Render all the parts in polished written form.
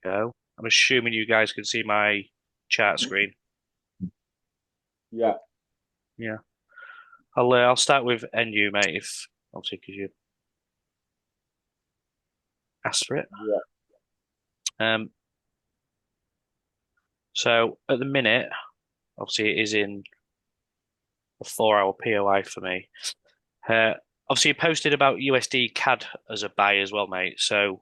Go. I'm assuming you guys can see my chart screen. Yeah, Yeah. I'll start with NU, mate, if obviously because you asked for it. yeah. Um, so at the minute, obviously it is in a 4 hour POI for me. Uh, obviously you posted about USD CAD as a buy as well, mate. So Yeah,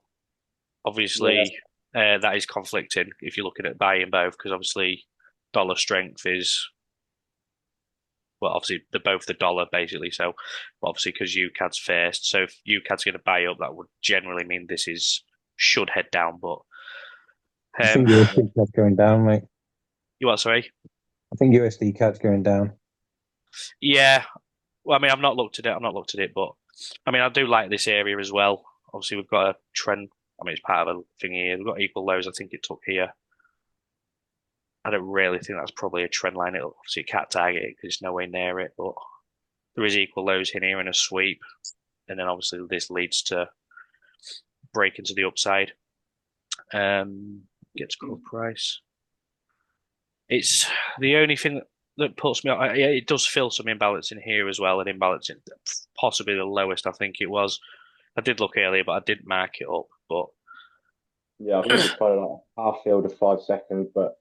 obviously that is conflicting if you're looking at buying both, because obviously dollar strength is well, obviously they're both the dollar basically. So obviously because UCAD's first, so if UCAD's going to buy up, that would generally mean this is should head down. But I think um, yeah. USD CAD's going down, mate. you what? Sorry. I think USD CAD's going down. Yeah. Well, I mean, I've not looked at it. I've not looked at it, but I mean, I do like this area as well. Obviously, we've got a trend. I mean, it's part of a thing here. We've got equal lows. I think it took here. I don't really think that's probably a trend line. It'll obviously it can't target it because it's nowhere near it, but there is equal lows in here and a sweep, and then obviously this leads to break into the upside. Gets call price. It's the only thing that puts me on. Yeah, it does feel some imbalance in here as well, an imbalance in possibly the lowest I think it was. I did look earlier, but I didn't mark it up. But Yeah, I think it's kind of like half field of 5 seconds, but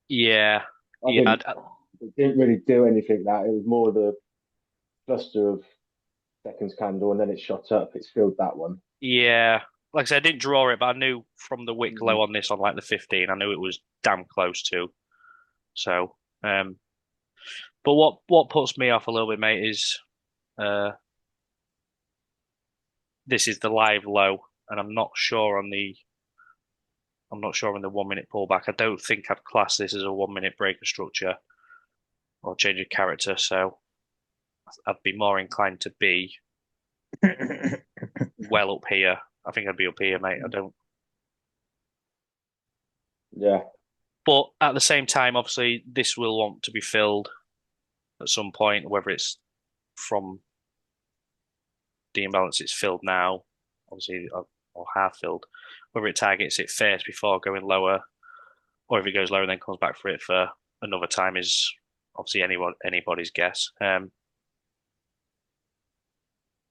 yeah, I yeah, think it didn't really do anything. That it was more the cluster of seconds candle, and then it shot up. It's filled that one. yeah. Like I said, I didn't draw it, but I knew from the wick Mm. low on this on like the 15, I knew it was damn close to. So, but what puts me off a little bit, mate, is uh, this is the live low, and I'm not sure on the 1 minute pullback. I don't think I'd class this as a 1 minute breaker structure or change of character, so I'd be more inclined to be well up here. I think I'd be up here, mate. I don't. Yeah, But at the same time, obviously, this will want to be filled at some point, whether it's from the imbalance it's filled now, obviously, or half filled, whether it targets it first before going lower, or if it goes lower and then comes back for it for another time is obviously anybody's guess.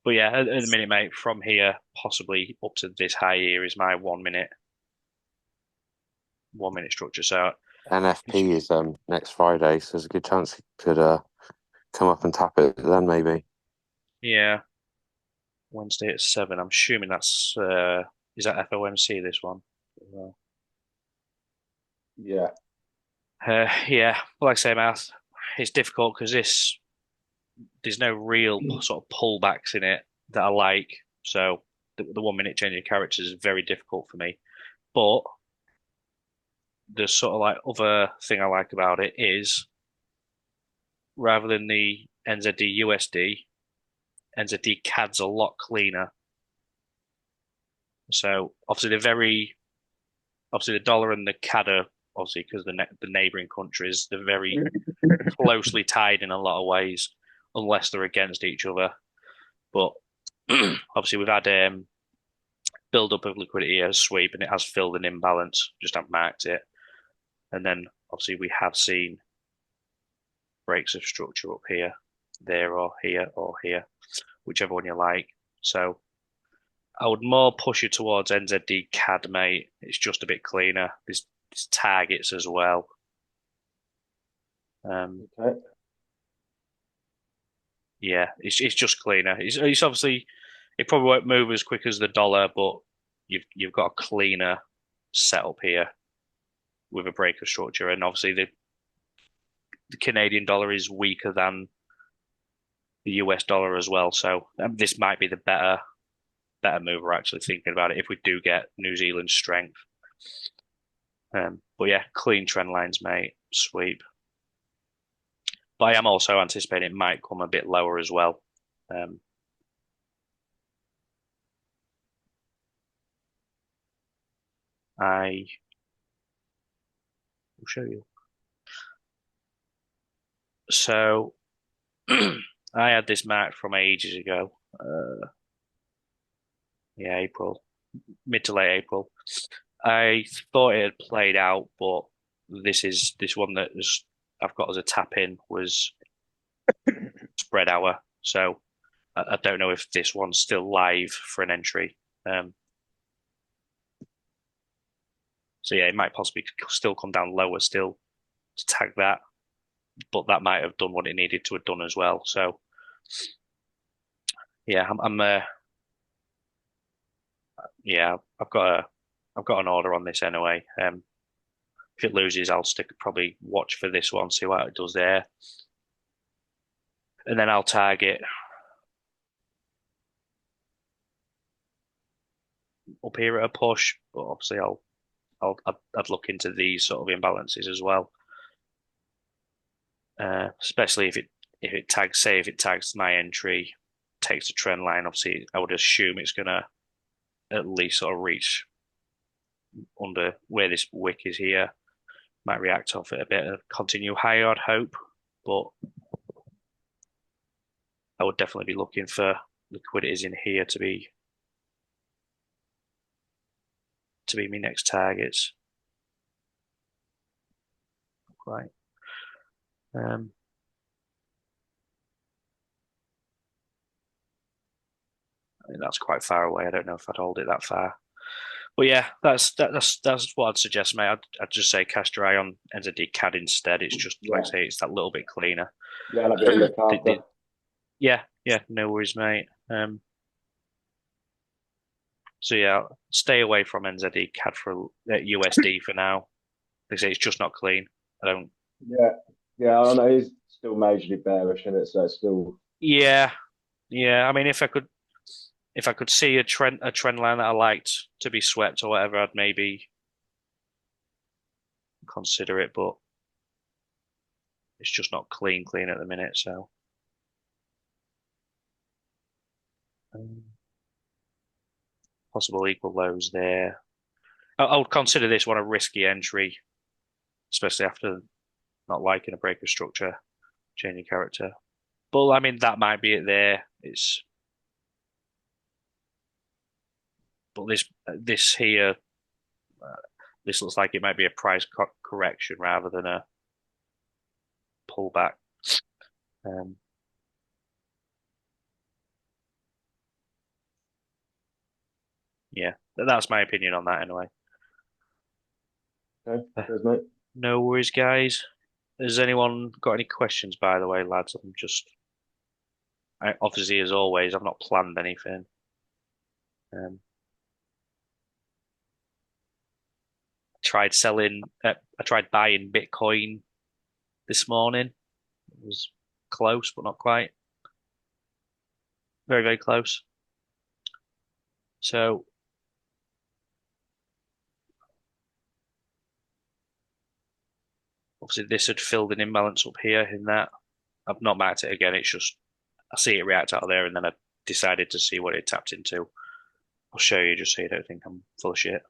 But yeah, at the minute, mate, from here possibly up to this high here is my 1 minute structure. So NFP is next Friday, so there's a good chance it could come up and tap it then maybe. yeah, Wednesday at 7. I'm assuming that's is that FOMC this one? yeah, Yeah, like I say, math, it's difficult because there's no real sort of pullbacks in it that I like. So the 1 minute change in characters is very difficult for me. But the sort of like other thing I like about it is rather than the NZD USD, NZD CAD's a lot cleaner. So obviously obviously the dollar and the CAD are obviously because the neighbouring countries they're very closely tied in a lot of ways, unless they're against each other. But obviously we've had build up of liquidity as sweep and it has filled an imbalance. Just haven't marked it, and then obviously we have seen breaks of structure up here, there, or here, whichever one you like. So I would more push you towards NZD CAD, mate. It's just a bit cleaner. There's targets as well. Um, okay, yeah, it's just cleaner. It's obviously it probably won't move as quick as the dollar, but you've got a cleaner setup here with a breaker structure, and obviously the Canadian dollar is weaker than the US dollar as well. So this might be the better move. We're actually thinking about it if we do get New Zealand strength. But yeah, clean trend lines, mate. Sweep. But I am also anticipating it might come a bit lower as well. Um, I will show you. So I had this marked from ages ago. Yeah, April, mid to late April. I thought it had played out, but this one I've got as a tap in was spread hour. So I don't know if this one's still live for an entry. So yeah, it might possibly still come down lower still to tag that, but that might have done what it needed to have done as well. So yeah, yeah, I've got an order on this anyway. If it loses, I'll probably watch for this one, see what it does there, and then I'll target up here at a push. But obviously, I'd look into these sort of imbalances as well, especially if it tags, say if it tags my entry, takes a trend line. Obviously, I would assume it's gonna at least sort of reach under where this wick is here. Might react off it a bit and continue higher, I'd hope, but I would definitely be looking for liquidities in here to be my next targets. Right. I think that's quite far away. I don't know if I'd hold it that far. But yeah, that's what I'd suggest, mate. I'd just say cast your eye on NZD CAD instead. It's just like I say, it's that little bit cleaner. Yeah, I'll have a look after. Yeah, no worries, mate. So yeah, stay away from NZD CAD for USD for now. They say it's just not clean. I don't. Yeah, I know it's still majorly bearish, isn't it? So it's still Yeah, I mean, if I could see a trend line that I liked to be swept or whatever, I'd maybe consider it. But it's just not clean at the minute. So possible equal lows there. I would consider this one a risky entry, especially after not liking a breaker structure, changing character. But I mean, that might be it there. But this here, this looks like it might be a price correction rather than a pullback. Yeah, that's my opinion on that anyway. okay. Cheers, mate. No worries, guys. Has anyone got any questions, by the way, lads? Obviously, as always, I've not planned anything. I tried buying Bitcoin this morning. It was close, but not quite. Very, very close. So obviously this had filled an imbalance up here in that. I've not marked it again. It's just I see it react out of there, and then I decided to see what it tapped into. I'll show you just so you don't think I'm full of shit.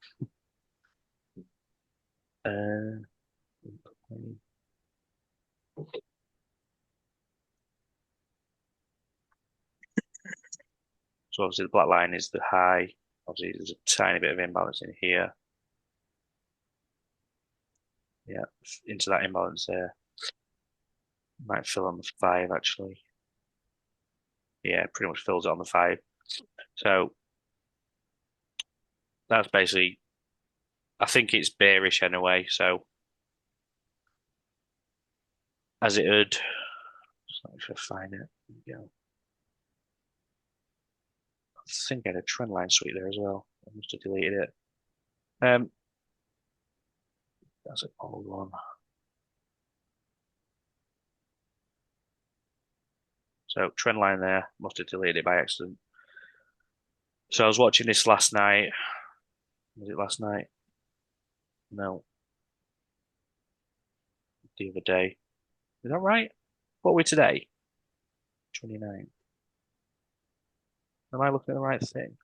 So obviously the black line is the high. Obviously there's a tiny bit of imbalance in here. Yeah, into that imbalance there. Might fill on the 5 actually. Yeah, pretty much fills it on the 5. So that's basically, I think it's bearish anyway. So as it would, just let me find it. There we go. I think I had a trend line sweep there as well. I must have deleted it. That's an old one. So trend line there, must have deleted it by accident. So I was watching this last night. Was it last night? No, the other day. Is that right? What are we today? 29. Am I looking at the right thing?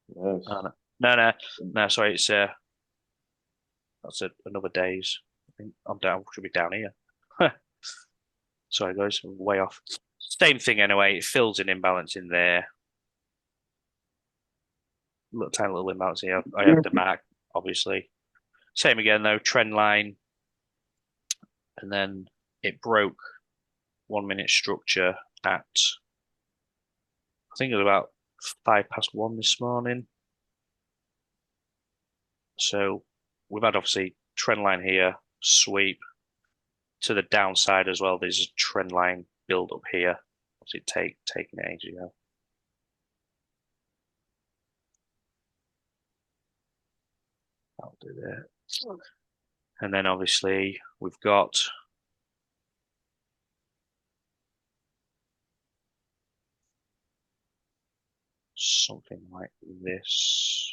Yes. Oh, no. Sorry, it's that's another day's. I think I'm down. Should be down here. Sorry, guys, I'm way off. Same thing anyway. It fills an imbalance in there. little tiny little imbalance here. I have the mark, obviously. Same again though, trend line, and then it broke 1 minute structure at I think it was about 1:05 this morning. So we've had obviously trend line here, sweep to the downside as well. There's a trend line build up here. Obviously taking it ages ago. I'll do that. And then obviously we've got something like this.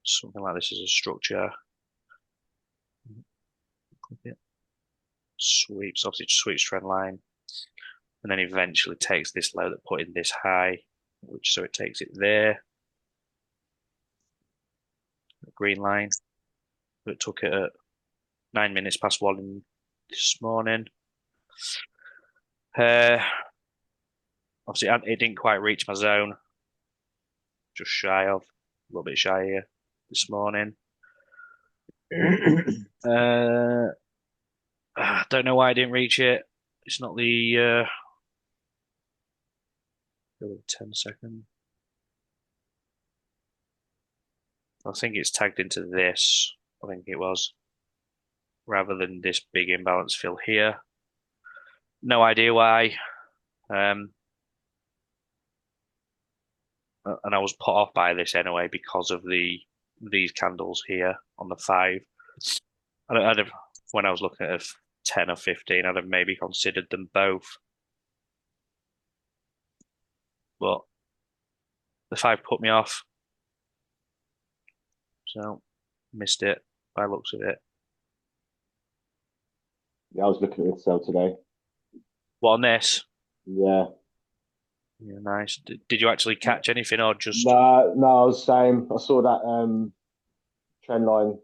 Something like this as a structure. Click it. Sweeps, obviously sweeps trend line. And then eventually takes this low that put in this high, which so it takes it there. The green line. It took it at 1 this morning. Obviously, it didn't quite reach my zone. Just shy of, a little bit shy here this morning. I don't know why I didn't reach it. It's not the 10 second. I think it's tagged into this. I think it was. Rather than this big imbalance fill here. No idea why. And I was put off by this anyway because of these candles here on the 5. When I was looking at a 10 or 15, I'd have maybe considered them both. But the 5 put me off. So missed it by looks of it. Yeah, I was looking at this sell today. What on this? Yeah. Yeah, nice. Did you actually catch anything or just? No, I was same. I saw that trend line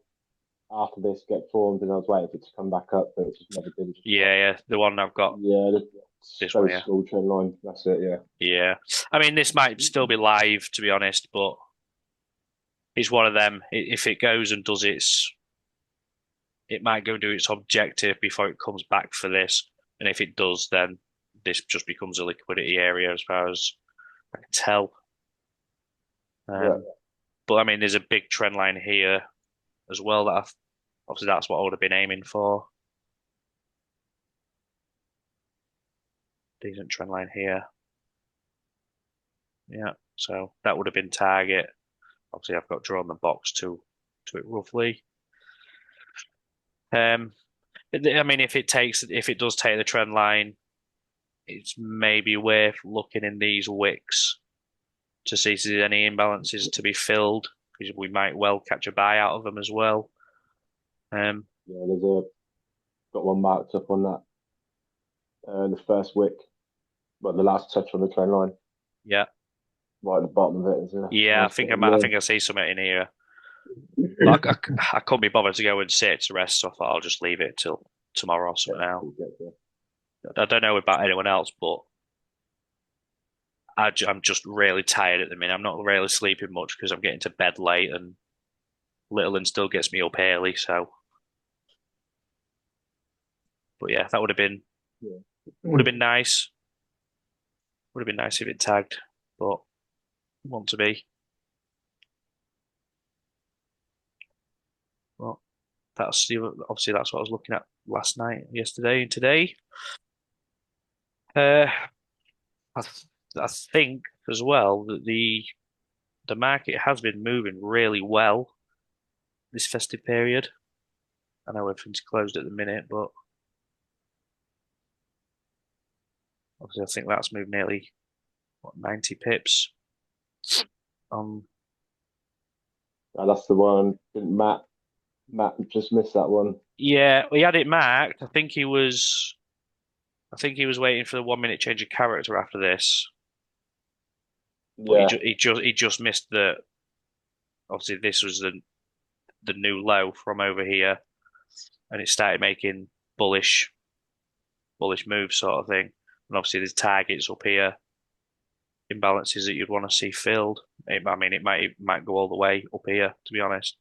after this get formed, and I was waiting for it to come back up, but it just never did. Yeah, the one I've got. Yeah, this very one, yeah. small trend line. That's it. Yeah. Yeah, I mean this might still be live to be honest, but it's one of them. If it goes and does it might go do its objective before it comes back for this, and if it does, then this just becomes a liquidity area as far as I can tell. Yeah. But I mean, there's a big trend line here as well that obviously that's what I would have been aiming for. Decent trend line here. Yeah, so that would have been target. Obviously, I've got drawn the box to it roughly. I mean, if it does take the trend line, it's maybe worth looking in these wicks to see if there's any imbalances to be filled, because we might well catch a buy out of them as well. Yeah, got one marked up on that. The first wick, but the last touch on the trend line. Yeah. Right at the bottom of it, isn't it? Yeah, nice I think I see something in here. I couldn't be bothered to go and sit to rest, so I thought I'll just leave it till tomorrow or something now. I don't know about anyone else, but I'm just really tired at the minute. I'm not really sleeping much because I'm getting to bed late, and Littleton still gets me up early. So, but yeah, that would have been nice. Would have been nice if it tagged, but want to be. Well, obviously that's what I was looking at last night, yesterday, and today. I think as well that the market has been moving really well this festive period. I know everything's closed at the minute, but obviously I think that's moved nearly 90 pips. That's the one. Didn't Matt just missed that one? Yeah, he had it marked. I think he was waiting for the 1 minute change of character after this. Yeah. But he just missed the. Obviously, this was the new low from over here, and it started making bullish moves sort of thing. And obviously there's targets up here, imbalances that you'd want to see filled. I mean, it might go all the way up here, to be honest.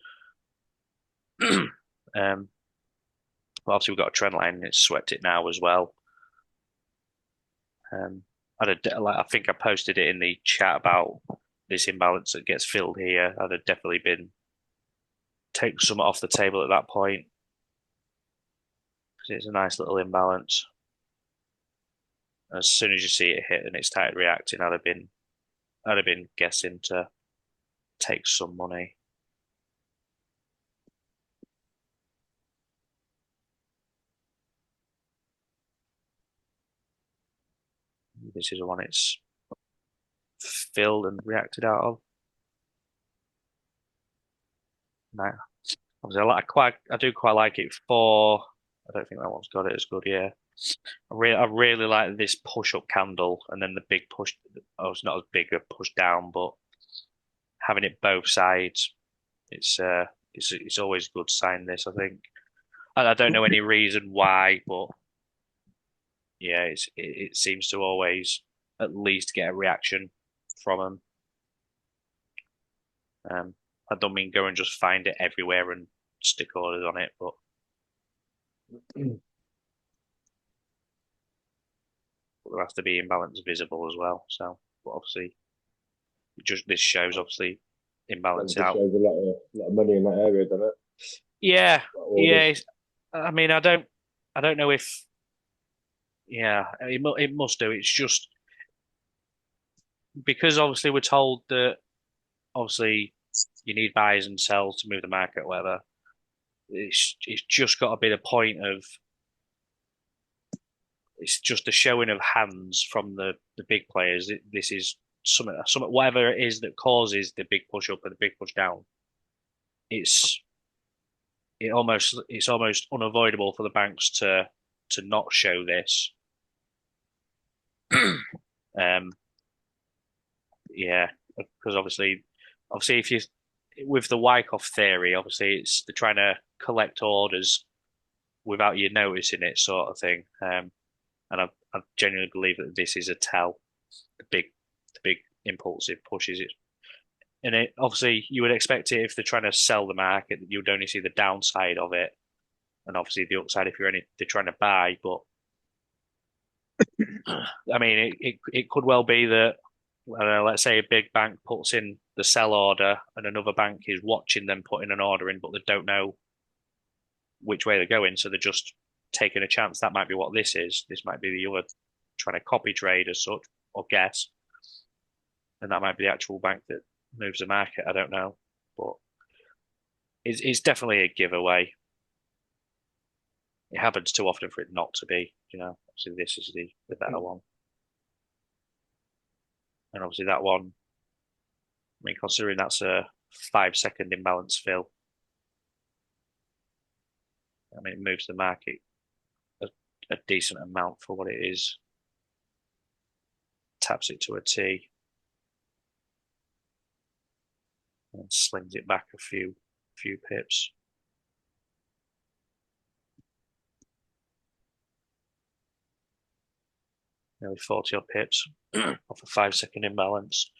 But obviously we've got a trend line and it's swept it now as well. I think I posted it in the chat about this imbalance that gets filled here. I'd have definitely been taking some off the table at that point because it's a nice little imbalance. As soon as you see it hit and it started reacting, I'd have been guessing to take some money. This is the one it's filled and reacted out of. No, obviously I do quite like it for. I don't think that one's got it as good. Yeah, I really like this push up candle and then the big push. Oh, it's not as big a push down, but having it both sides, it's always a good sign. This I think. I don't know any reason why, but yeah, it seems to always at least get a reaction from them. I don't mean go and just find it everywhere and stick orders on it, but there has to be imbalance visible as well. So, but obviously, this shows obviously And imbalance it out. shows a lot of money in that area, doesn't it? Yeah, Orders. yeah. I mean, I don't know if, yeah, it must do. It's just because obviously we're told that obviously you need buyers and sells to move the market, or whatever. It's just got to be the point of it's just a showing of hands from the big players. This is something whatever it is that causes the big push up and the big push down. It's it's almost unavoidable for the banks to not show this. um, yeah, because obviously if you with the Wyckoff theory, obviously they're trying to collect orders without you noticing it, sort of thing. And I genuinely believe that this is a tell. The big impulsive pushes it, and it obviously you would expect it if they're trying to sell the market that you would only see the downside of it, and obviously the upside if they're trying to buy. But I mean, it could well be that I don't know, let's say a big bank puts in the sell order and another bank is watching them putting an order in, but they don't know which way they're going, so they're just taking a chance. That might be what this is. This might be the other trying to copy trade as such or guess, and that might be the actual bank that moves the market. I don't know, but it's definitely a giveaway. It happens too often for it not to be. Obviously this is the better one, and obviously that one. I mean, considering that's a 5 second imbalance fill, I mean, it moves the market a, a decent amount for what it is. Taps it to a T and slings it back a few pips. Nearly 40 odd pips off a 5 second imbalance.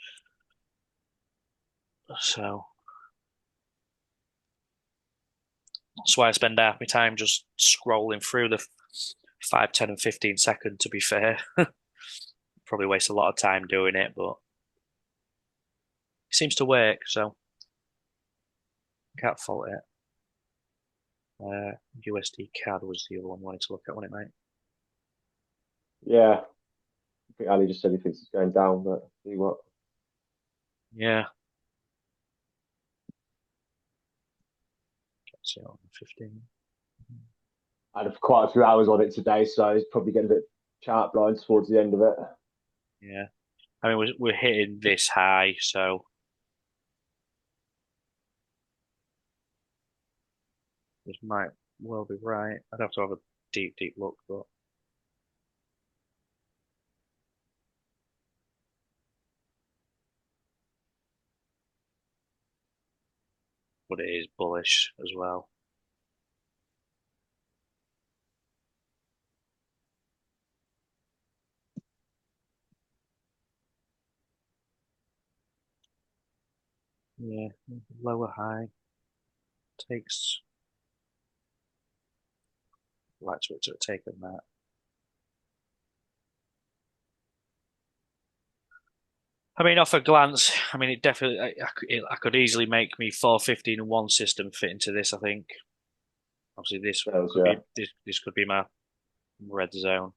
So that's why I spend half my time just scrolling through the 5, 10, and 15 second, to be fair. Probably waste a lot of time doing it, but it seems to work, so can't fault it. USD CAD was the other one I wanted to look at, wasn't it, mate? Yeah. I think Ali just said he thinks it's going down, but see what. Yeah. Can't see it on 15. I had quite a few hours on it today, so he's probably getting a bit chart blind towards the end of it. Yeah. I mean, we're hitting this high, so this might well be right. I'd have to have a deep look, but it is bullish as well. Yeah, lower high takes like to it to have taken that. I mean, off a glance, I mean, it definitely, I could easily make me 415 and one system fit into this. I think obviously Those, yeah. this could be my red zone.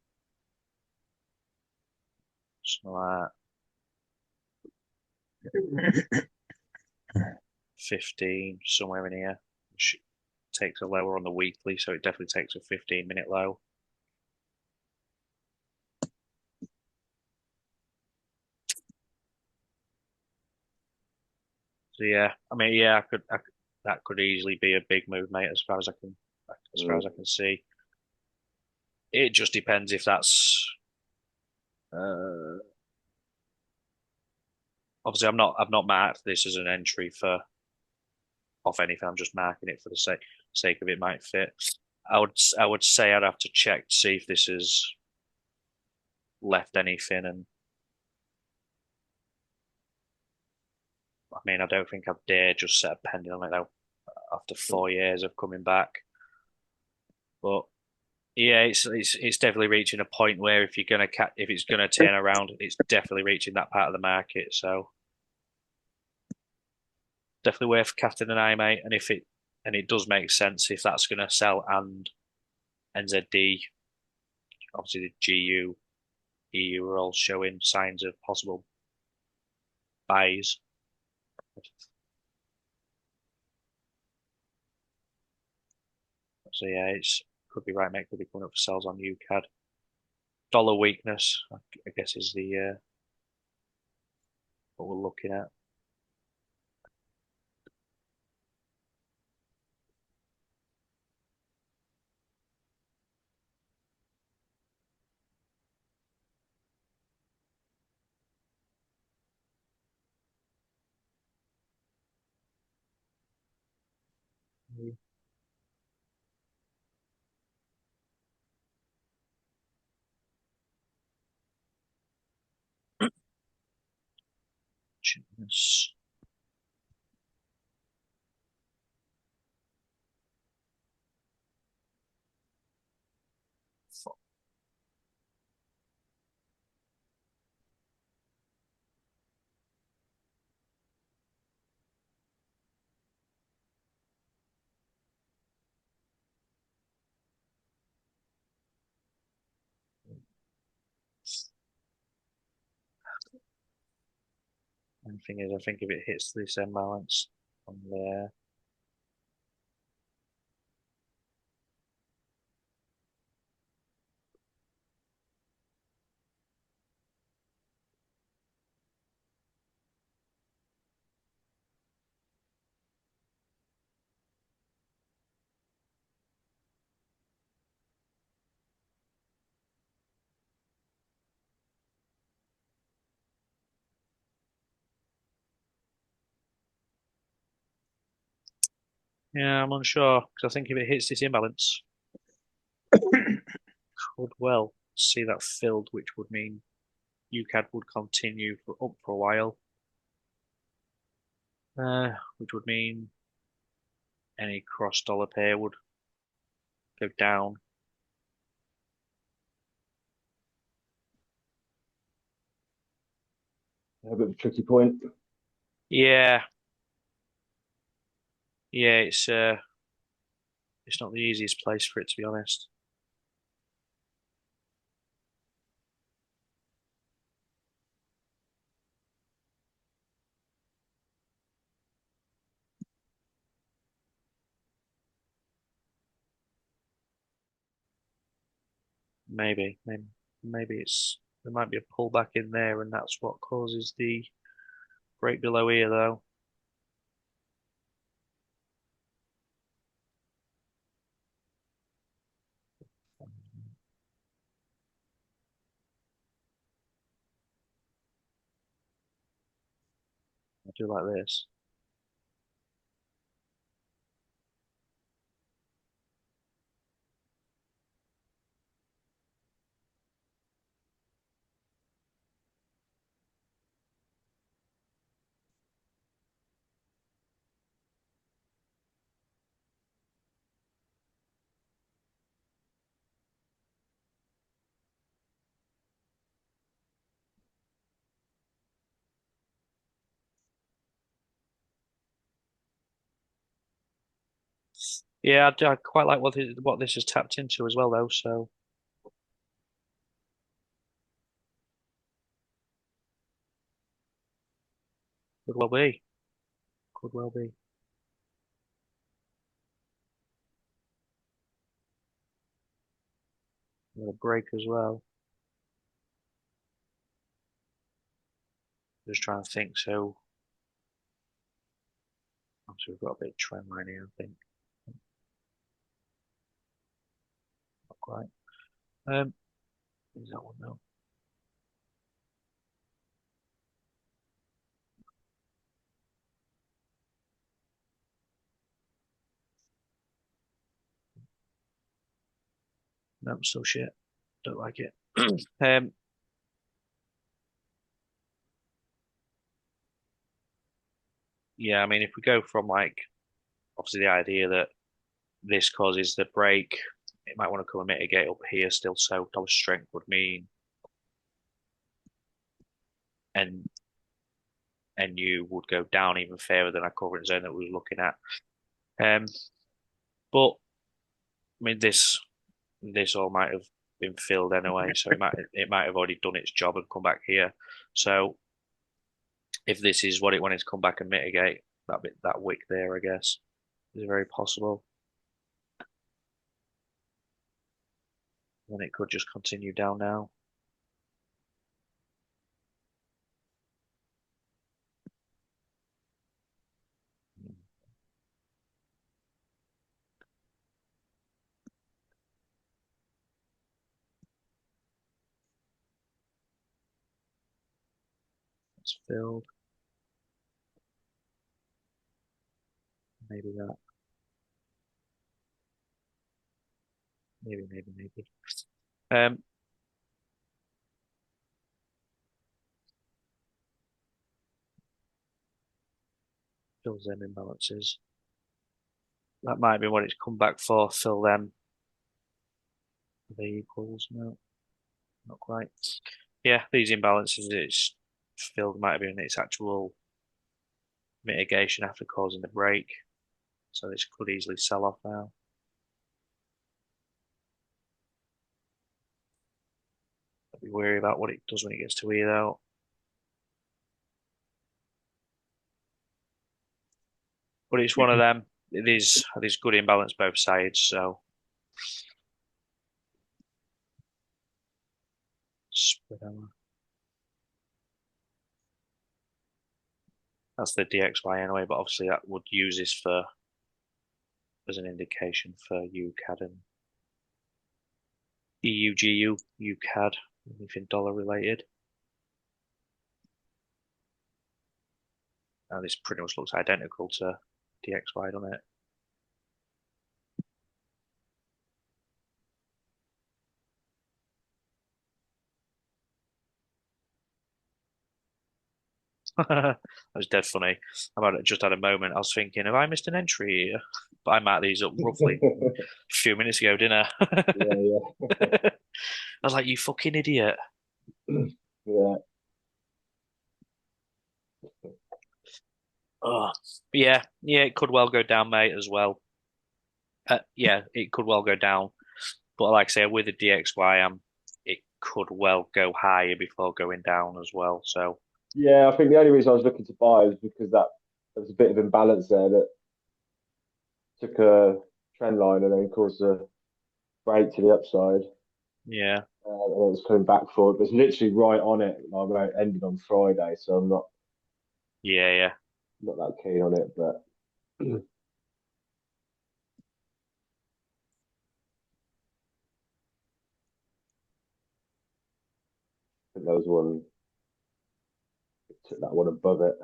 So 15 somewhere in here. Which takes a lower on the weekly, so it definitely takes a 15-minute low. So yeah, I mean, yeah, that could easily be a big move, mate. As far as I can see, it just depends if that's. Uh, Obviously, I've not marked this as an entry for off anything. I'm just marking it for the sake of it might fit. I would say I'd have to check to see if this has left anything, and I mean, I don't think I'd dare just set a pending on it though after 4 years of coming back. But yeah, it's definitely reaching a point where if you're gonna if it's gonna turn around, it's definitely reaching that part of the market. So definitely worth casting an eye, mate. And it does make sense if that's gonna sell and NZD, obviously the GU, EU are all showing signs of possible buys. So yeah, it's could be right, mate. Could be coming up for sales on UCAD. Dollar weakness, I guess, is the what we're looking at. And the thing is, I think if it hits this imbalance on there, yeah, I'm unsure because I think if it hits this imbalance, could well see that filled, which would mean UCAD would continue for up for a while, which would mean any cross dollar pair would go down. A bit of a tricky point. Yeah, yeah, it's not the easiest place for it to be honest. Maybe, maybe it's there might be a pullback in there, and that's what causes the break below here, though. I do like this. Yeah, I quite like what this has tapped into as well, though. So could well be, could well be. A break as well. Just trying to think. So obviously we've got a bit of trend line here. I think not quite. Um, is that one no? No, still shit. Don't like it. Um, yeah, I mean, if we go from like obviously the idea that this causes the break, it might want to come and mitigate up here still. So dollar strength would mean and you would go down even further than our current zone that we were looking at. But I mean, this all might have been filled anyway, so it might have already done its job and come back here. So if this is what it wanted to come back and mitigate, that wick there, I guess, is very possible. Then it could just continue down now. It's filled. Maybe that. Maybe. Um, fills them imbalances. That might be what it's come back for. Fill them. Are they equals? No, not quite. Yeah, these imbalances it's filled might have been its actual mitigation after causing the break. So this could easily sell off now. I'd be wary about what it does when it gets to here though. But it's one of them. It is good imbalance both sides. So that's the DXY anyway. But obviously that would use this for as an indication for UCAD and EUGU, UCAD, anything dollar related. Now this pretty much looks identical to DXY, doesn't it? That was dead funny. Just had a moment. I was thinking, have I missed an entry here? But I marked these up roughly a few minutes ago, didn't I? Yeah, I was like, you fucking idiot. yeah, yeah. Oh, yeah, it could well go down, mate, as well. Yeah, it could well go down. But like I say, with the DXY, it could well go higher before going down as well. So Yeah, I think the only reason I was looking to buy is because that there was a bit of imbalance there that took a trend line and then caused a break to the upside. yeah, And it was coming back for it. It was literally right on it, like where it ended on Friday. So I'm yeah. not that keen on it, but I think there was one took that one above it.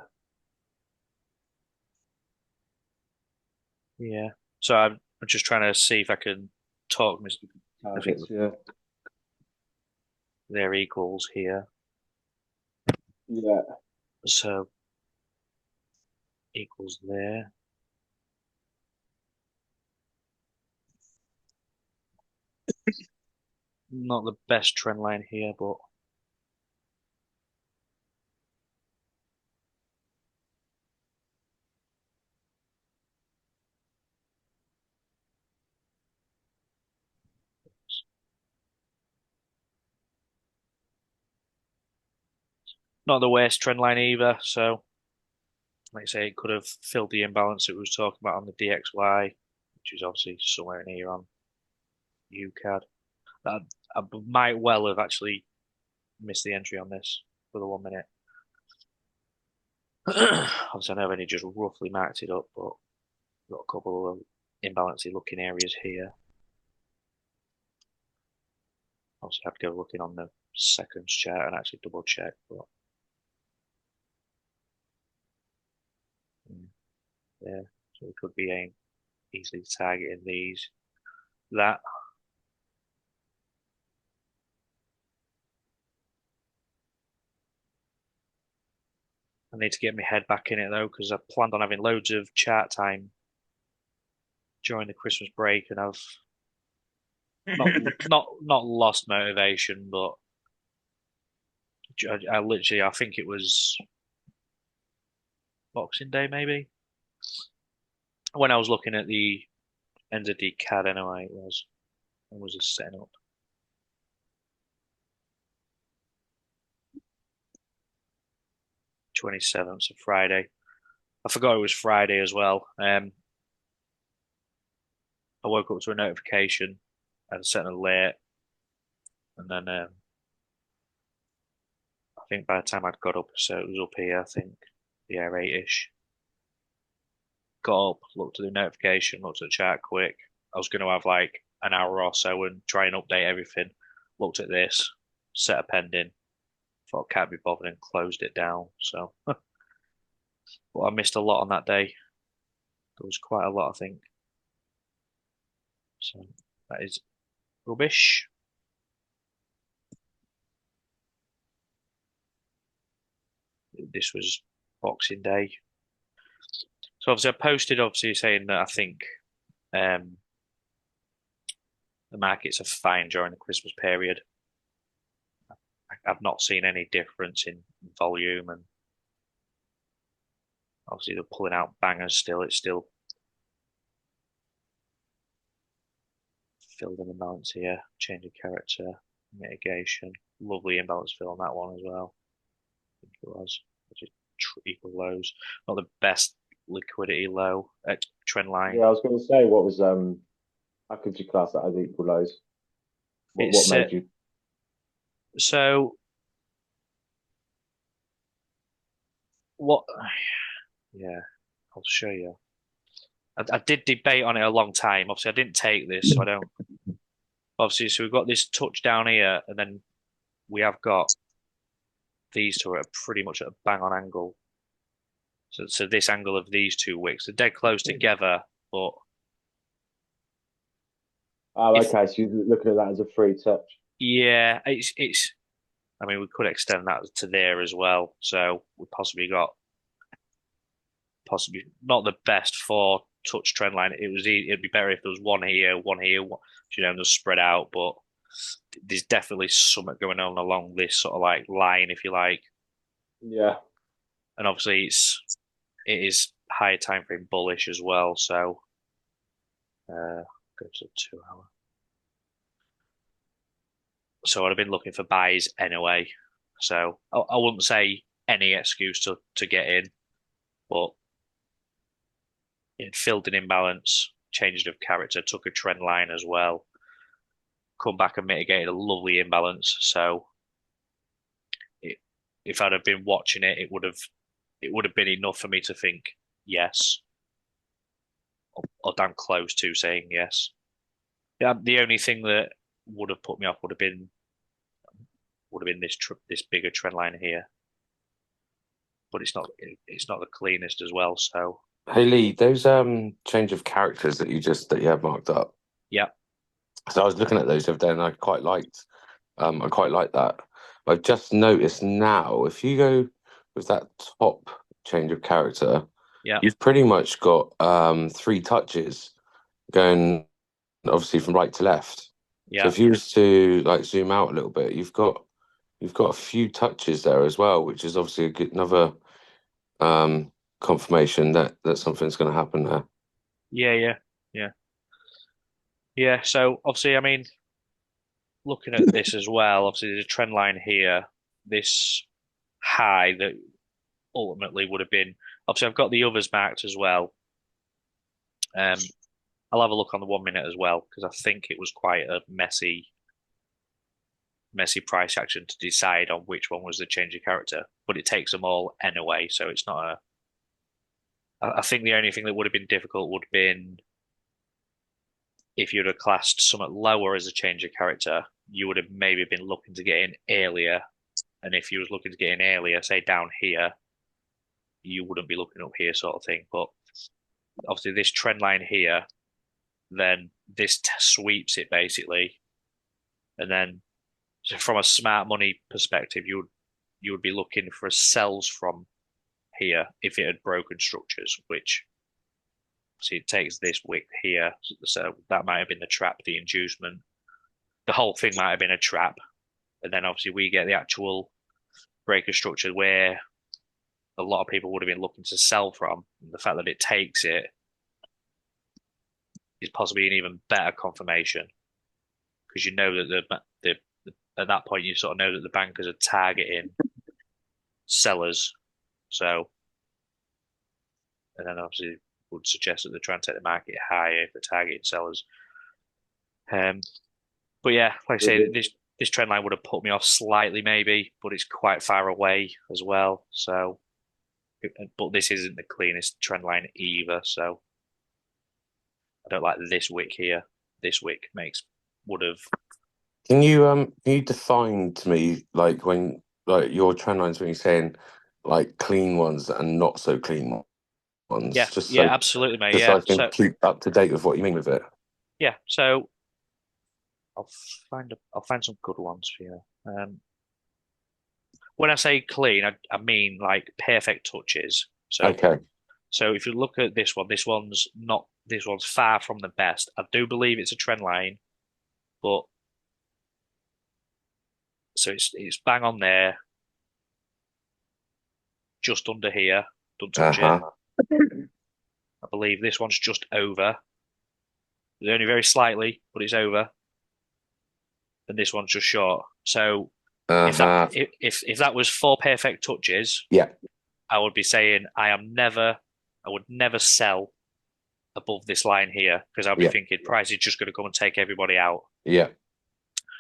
Yeah. So I'm just trying to see if I can talk. I think Targets, yeah. they're equals here. Yeah. So equals there. Not the best trend line here, but not the worst trend line either. So, like I say, it could have filled the imbalance that we was talking about on the DXY, which is obviously somewhere in here on UCAD. I, I might well have actually missed the entry on this for the 1 minute. Obviously, I know I've only just roughly marked it up, but got a couple of imbalancey looking areas here. Obviously, I have to go looking on the seconds chart and actually double check, but yeah, so we could be easily targeting these. That I need to get my head back in it though, because I planned on having loads of chart time during the Christmas break, and I've not lost motivation, but I literally I think it was Boxing Day maybe when I was looking at the end of the CAD anyway. It was I was just setting up. 27th, so Friday. I forgot it was Friday as well. I woke up to a notification and set an alert, and then I think by the time I'd got up, so it was up here. I think yeah, 8ish. Got up, looked at the notification, looked at the chat quick. I was going to have like an hour or so and try and update everything. Looked at this, set a pending. Thought can't be bothered and closed it down. So, but I missed a lot on that day. There was quite a lot, I think. So that is rubbish. This was Boxing Day. So obviously I posted obviously saying that I think um, the markets are fine during the Christmas period. I've not seen any difference in volume, and obviously they're pulling out bangers still. It's still filled in the balance here, change of character, mitigation. Lovely imbalance fill on that one as well. I think it was. Just equal lows. Not the best liquidity low trend line. Yeah, I was going to say, what was how could you class that as equal lows? What It's made you? so what? Yeah, I'll show you. I did debate on it a long time. Obviously, I didn't take this, so I don't. Obviously, so we've got this touch down here, and then we have got these two are pretty much at a bang on angle. So this angle of these two wicks, they're dead close together, but Oh, if okay. So you're looking at that as a free touch. yeah, it's. I mean, we could extend that to there as well. So we possibly not the best for touch trend line. It'd be better if there was one here, just spread out. But there's definitely something going on along this sort of like line, if you like. Yeah. And obviously it is higher time frame bullish as well. So go to 2 hour. So I'd have been looking for buys anyway. So I wouldn't say any excuse to get in, but it filled an imbalance, changed of character, took a trend line as well, come back and mitigated a lovely imbalance. So it, if I'd have been watching it, it would have been enough for me to think yes, or damn close to saying yes. Yeah, the only thing that would have put me off would have been this bigger trend line here, but it's not the cleanest as well. So Hey Lee, those change of characters that you have marked up. yeah, So I was looking at those the other day, and I quite like that. I've just noticed now, if you go with that top change of character, yeah, you've pretty much got three touches going obviously from right to left. So yeah, if you was to like zoom out a little bit, you've got a few touches there as well, which is obviously another confirmation that something's going to happen there. yeah, yeah, yeah. So obviously, I mean, looking at this as well, obviously there's a trend line here. This high that ultimately would have been. Obviously, I've got the others marked as well. I'll have a look on the 1 minute as well because I think it was quite a messy price action to decide on which one was the change of character. But it takes them all anyway, so it's not a. I think the only thing that would have been difficult would have been if you'd have classed somewhat lower as a change of character, you would have maybe been looking to get in earlier. And if you was looking to get in earlier, say down here, you wouldn't be looking up here sort of thing. But obviously this trend line here, then this sweeps it basically. And then so from a smart money perspective, you would be looking for sells from here if it had broken structures, which see it takes this wick here. So that might have been the trap, the inducement. The whole thing might have been a trap. And then obviously we get the actual breaker structure where a lot of people would have been looking to sell from. And the fact that it takes it is possibly an even better confirmation because you know that the at that point you sort of know that the bankers are targeting sellers. So, and then obviously would suggest that they're trying to take the market higher if they're targeting sellers. But yeah, like I say, this trend line would have put me off slightly maybe, but it's quite far away as well. So, but this isn't the cleanest trend line either. So, I don't like this wick here. This wick would have. Can you define to me like when like your trend lines when you're saying like clean ones and not so clean ones? Yeah, Just yeah, so absolutely, mate. just so Yeah, I can keep up to date with what you mean with it. yeah. So I'll find some good ones for you. When I say clean, I mean like perfect touches. So Okay. so if you look at this one, this one's far from the best. I do believe it's a trend line, but so it's bang on there, just under here. Don't touch it. I believe this one's just over. It's only very slightly, but it's over. And this one's just short. So if that was four perfect touches, Yeah. I would be saying I would never sell above this line here because I'll be thinking price is just going to come and take everybody out. Yeah.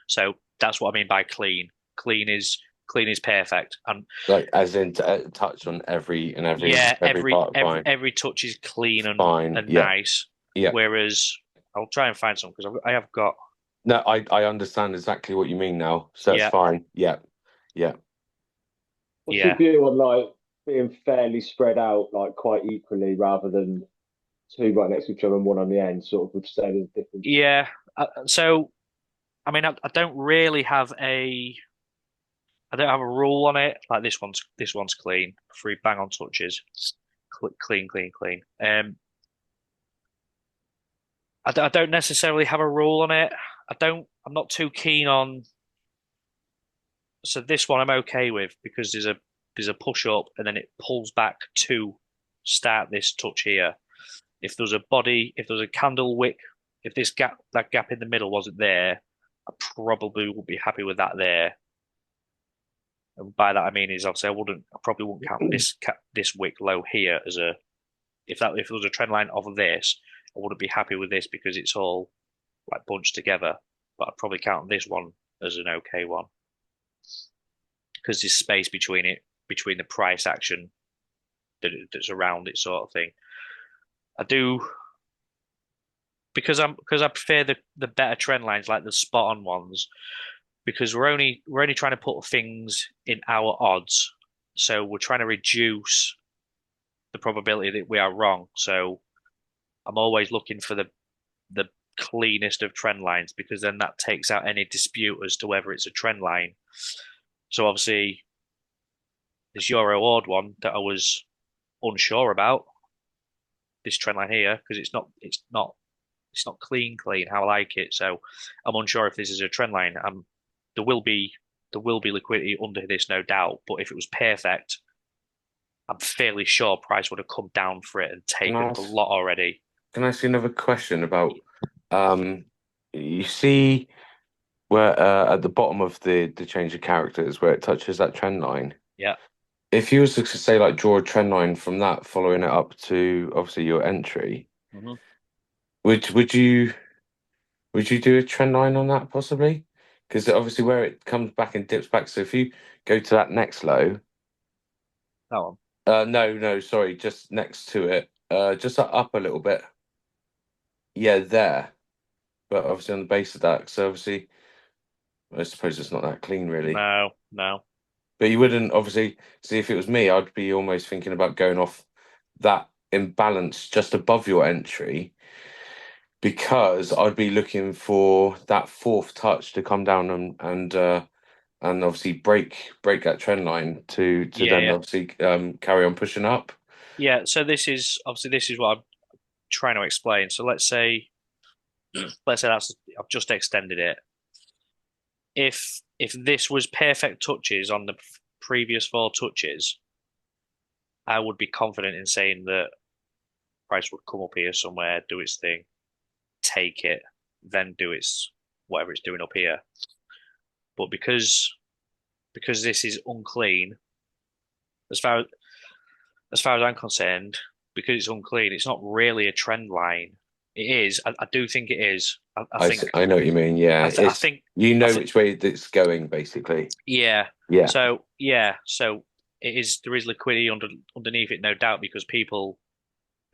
So that's what I mean by clean. Clean is perfect, and like as in touch on every part fine. every touch is clean and Fine. and Yeah. nice. Yeah. Whereas I'll try and find some because I have got. No, I understand exactly what you mean now. So it's fine. Yeah. Yeah. What's your view on like being fairly spread out, like quite equally, rather than two right next to each other and one on the end, sort of would say there's a difference? Yeah. So, I mean, I don't really have I don't have a rule on it. Like this one's clean, 3 bang on touches, clean, clean, clean. I don't necessarily have a rule on it. I'm not too keen on. So this one I'm okay with because there's a push up and then it pulls back to start this touch here. If there's a candle wick, if that gap in the middle wasn't there, I probably would be happy with that there. And by that I mean is obviously I probably wouldn't count this wick low here as a if there was a trend line of this, I wouldn't be happy with this because it's all like bunched together. But I'd probably count this one as an okay one because there's space between the price action that's around it sort of thing. I do because I prefer the better trend lines like the spot on ones because we're only trying to put things in our odds, so we're trying to reduce the probability that we are wrong. So I'm always looking for the cleanest of trend lines because then that takes out any dispute as to whether it's a trend line. So obviously, this Euro odd one that I was unsure about this trend line here because it's not clean how I like it. So I'm unsure if this is a trend line. There will be liquidity under this, no doubt. But if it was perfect, I'm fairly sure price would have come down for it and taken up a lot already. Can I ask you another question about you see where at the bottom of the change of characters where it touches that trend line? Yeah. if you was to say like draw a trend line from that, following it up to obviously your entry, Mhm. would you do a trend line on that possibly? Because obviously where it comes back and dips back. So if you go to that next low, That one. no, sorry, just next to it, just up a little bit. Yeah, there. But obviously on the base of that, so obviously I suppose it's not that clean really. No, no. But you wouldn't obviously see if it was me, I'd be almost thinking about going off that imbalance just above your entry because I'd be looking for that fourth touch to come down and obviously break that trend line to Yeah, then yeah. obviously carry on pushing up. Yeah, so this is what I'm trying to explain. So let's say I've just extended it. If this was perfect touches on the previous four touches, I would be confident in saying that price would come up here somewhere, do its thing, take it, then do its whatever it's doing up here. But because this is unclean, as far as far as I'm concerned, because it's unclean, it's not really a trend line. It is. I do think it is. I know what you mean. Yeah, I it's think. you I know think. which way it's going basically. Yeah. Yeah, So it is. There is liquidity underneath it, no doubt, because people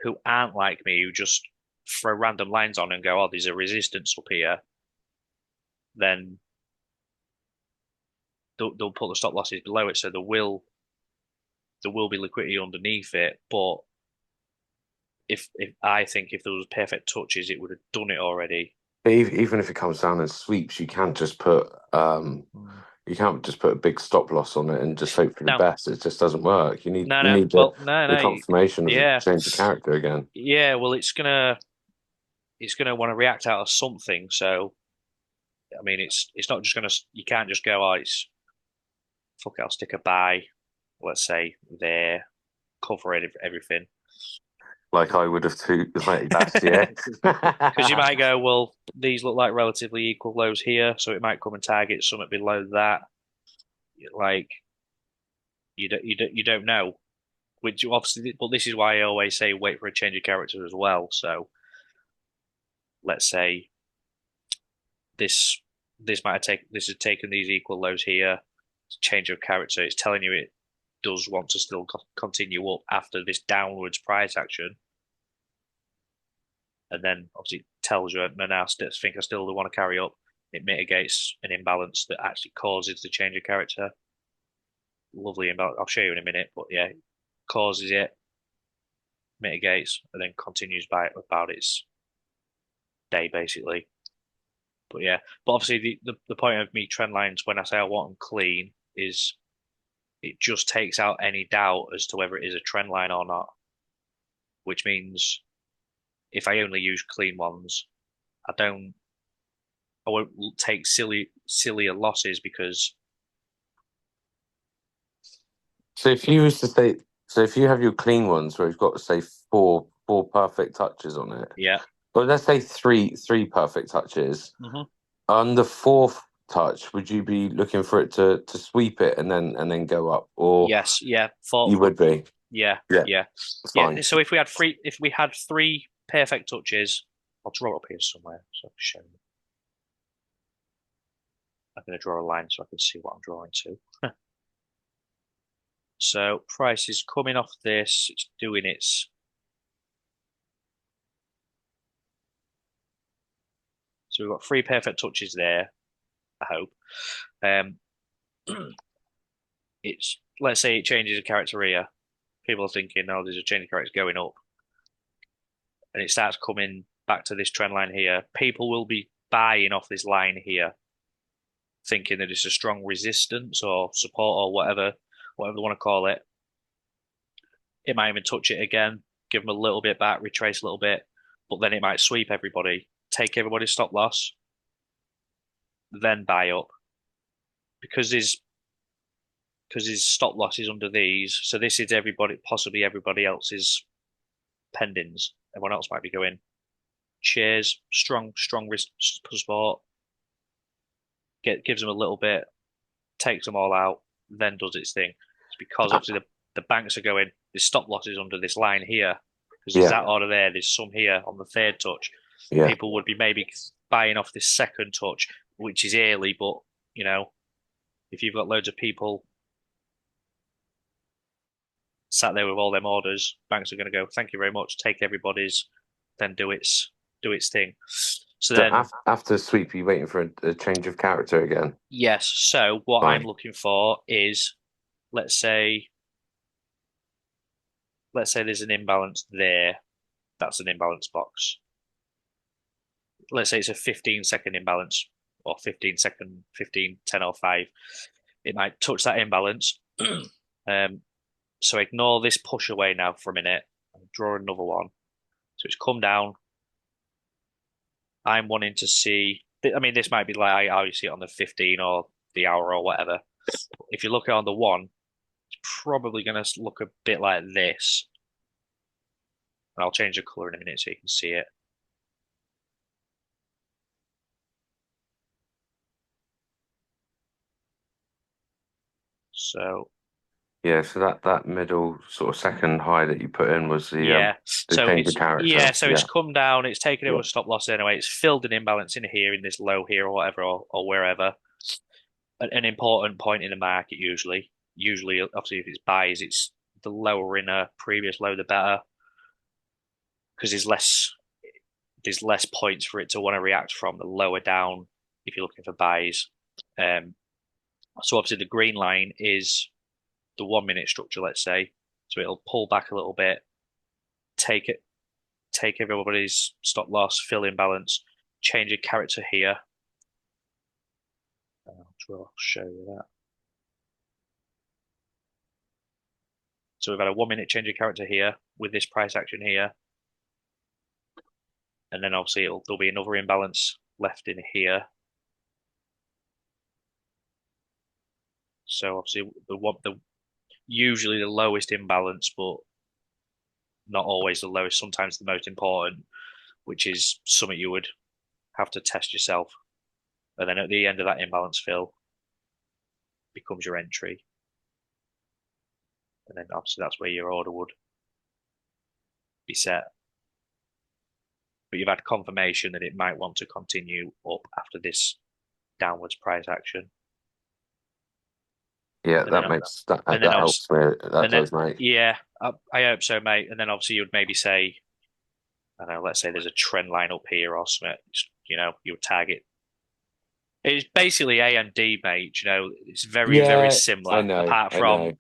who aren't like me, who just throw random lines on and go, "Oh, there's a resistance up here," then they'll put the stop losses below it, so there will be liquidity underneath it. But if I think if there was perfect touches, it would have done it already. but even if it comes down and sweeps, you can't just put a big stop loss on it and just hope for the No, best. It just doesn't work. no, You no. need Well, no, the no. confirmation of a Yeah, change of character again. yeah. Well, it's gonna want to react out of something. So I mean, it's not just gonna. You can't just go, oh, it's fuck it, I'll stick a buy. Let's say there, cover everything. Like I would have too like last year. Because you might go, well, these look like relatively equal lows here, so it might come and target something below that. Like you don't know. Which obviously, but this is why I always say wait for a change of character as well. So let's say this this has taken these equal lows here, change of character. It's telling you it does want to still continue up after this downwards price action, and then obviously it tells you, no, now I think I still want to carry up. It mitigates an imbalance that actually causes the change of character. Lovely imbalance. I'll show you in a minute, but yeah, causes it, mitigates, and then continues by about its day basically. But yeah, but obviously the point of me trend lines when I say I want them clean is it just takes out any doubt as to whether it is a trend line or not. Which means if I only use clean ones, I won't take sillier losses because So if you was to say, so if you have your clean ones where you've got say four perfect touches on it, yeah. but let's say three perfect touches. Hmm. On the fourth touch, would you be looking for it to sweep it and then go up, or Yes, yeah, for you would be? yeah, Yeah, yeah, yeah. fine. So if we had three perfect touches, I'll draw up here somewhere. So I can show you. I'm going to draw a line so I can see what I'm drawing to. So price is coming off this. It's doing its. So we've got three perfect touches there. I hope. Um, it's let's say it changes a character here. People are thinking, oh, there's a change of character going up, and it starts coming back to this trend line here. People will be buying off this line here, thinking that it's a strong resistance or support or whatever they want to call it. It might even touch it again, give them a little bit back, retrace a little bit, but then it might sweep everybody, take everybody's stop loss, then buy up because his stop loss is under these. So this is possibly everybody else's pendings. Everyone else might be going shares, strong risk support, gives them a little bit, takes them all out, then does its thing. It's because obviously the banks are going, there's stop losses under this line here because there's Yeah, that order there. There's some here on the third touch. yeah. People would be maybe buying off this second touch, which is early, but you know, if you've got loads of people sat there with all them orders, banks are going to go, thank you very much, take everybody's, then do its thing. So So then, after sweep, you waiting for a change of character again? yes. So what I'm Right. looking for is, let's say, there's an imbalance there. That's an imbalance box. Let's say it's a 15-second imbalance or 15-second, 15, 10 or 5. It might touch that imbalance. So ignore this push away now for a minute and draw another one. So it's come down. I'm wanting to see, I mean, this might be like how you see it on the 15 or the hour or whatever. If you look at on the one, it's probably going to look a bit like this. And I'll change the color in a minute so you can see it. So Yeah, so that middle sort of second high that you put in was yeah, the so change of it's character. so it's Yeah, come down. It's taken yeah, over stop loss anyway. It's filled an imbalance in here, in this low here or whatever, or wherever. An important point in the market usually. Usually, obviously, if it's buys, it's the lower in a previous low, the better, because there's less points for it to want to react from the lower down if you're looking for buys. Um, so obviously the green line is the 1 minute structure, let's say. So it'll pull back a little bit, take it, take everybody's stop loss, fill in balance, change a character here. I'll show you that. So we've had a 1 minute change of character here with this price action here. And then obviously there'll be another imbalance left in here. So obviously usually the lowest imbalance, but not always the lowest, sometimes the most important, which is something you would have to test yourself. And then at the end of that imbalance fill becomes your entry. And then obviously that's where your order would be set. But you've had confirmation that it might want to continue up after this downwards price action. yeah. And then That makes that and that then helps me. That and then does, mate. yeah, I hope so, mate. And then obviously you would maybe say, I don't know, let's say there's a trend line up here or something. You would target. It's basically A and D, mate. It's very, very Yeah, I similar. know, Apart I know.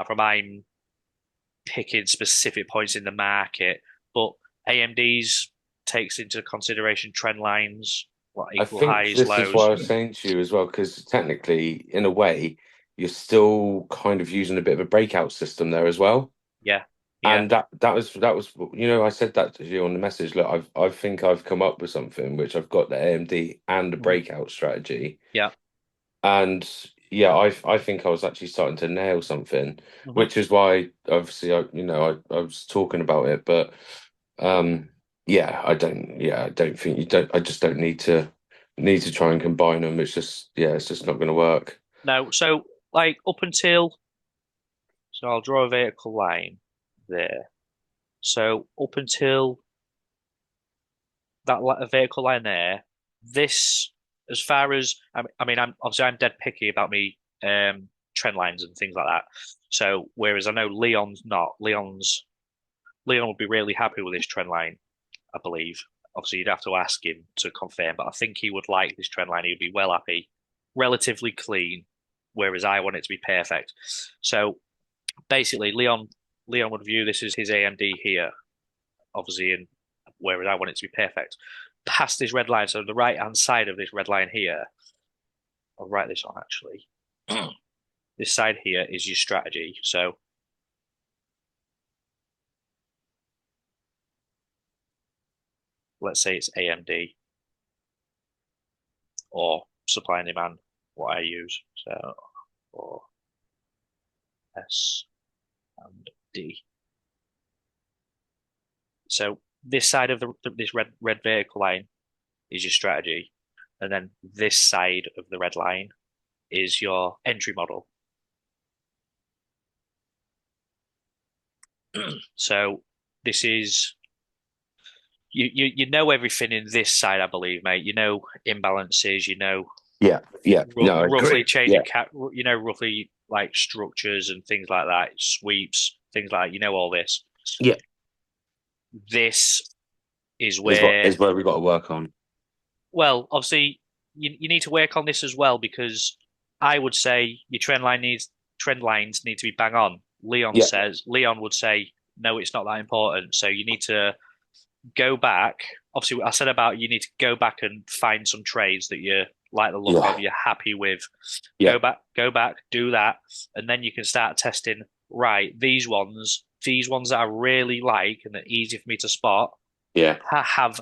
from I'm picking specific points in the market, but AMD's takes into consideration trend lines, what I equal think highs, this is what lows. I was saying to you as well, because technically, in a way, you're still kind of using a bit of a breakout system there as well. Yeah, yeah. And that was I said that to you on the message. Look, I think I've come up with something which I've got the AMD and a Mhm. breakout strategy. Yeah. And yeah, I think I was actually starting to nail something, Hmm. which is why obviously I was talking about it, but um I don't think you don't I just don't need to try and combine them. It's just not going to work. No, so like up until, so I'll draw a vertical line there. So up until that vertical line there, this, as far as I mean, I'm dead picky about me trend lines and things like that. So whereas I know Leon's not, Leon would be really happy with this trend line, I believe. Obviously, you'd have to ask him to confirm, but I think he would like this trend line. He'd be well happy, relatively clean, whereas I want it to be perfect. So basically, Leon would view this as his AMD here, obviously, and whereas I want it to be perfect. Past this red line, so the right hand side of this red line here, I'll write this on actually. This side here is your strategy. So let's say it's AMD or supply and demand, what I use. So for S and D. So this side of this red vertical line is your strategy, and then this side of the red line is your entry model. So this is you know everything in this side, I believe, mate. You know imbalances. You know Yeah, yeah. No, I roughly agree. change Yeah, of cat. You know roughly like structures and things like that, sweeps, things like that. You know all this. yeah. This is Is what where is where we got to work on. well, obviously, you need to work on this as well because I would say your trend lines need to be bang on. Yeah, Leon would say no, it's not that important. So you need to go back. Obviously, I said about you need to go back and find some trades that you like the look of, yeah, you're happy with. yeah, Go back, do that, and then you can start testing. Right, these ones that I really like and that are easy for me to spot, yeah, have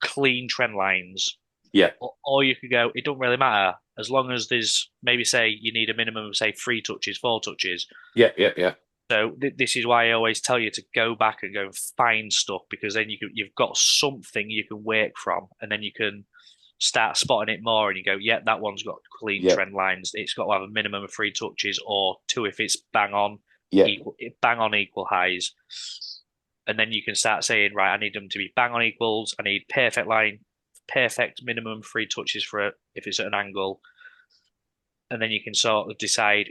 clean trend lines. yeah, Or you could go, it don't really matter as long as there's maybe say you need a minimum of say 3 touches, 4 touches. yeah, yeah, yeah, So this is why I always tell you to go back and go and find stuff because then you've got something you can work from, and then you can start spotting it more, and you go, yeah, that one's got clean yeah, trend lines. It's got to have a minimum of 3 touches or two if it's yeah. bang on equal highs, and then you can start saying, right, I need them to be bang on equals. I need perfect line, perfect minimum 3 touches for it if it's at an angle, and then you can sort of decide.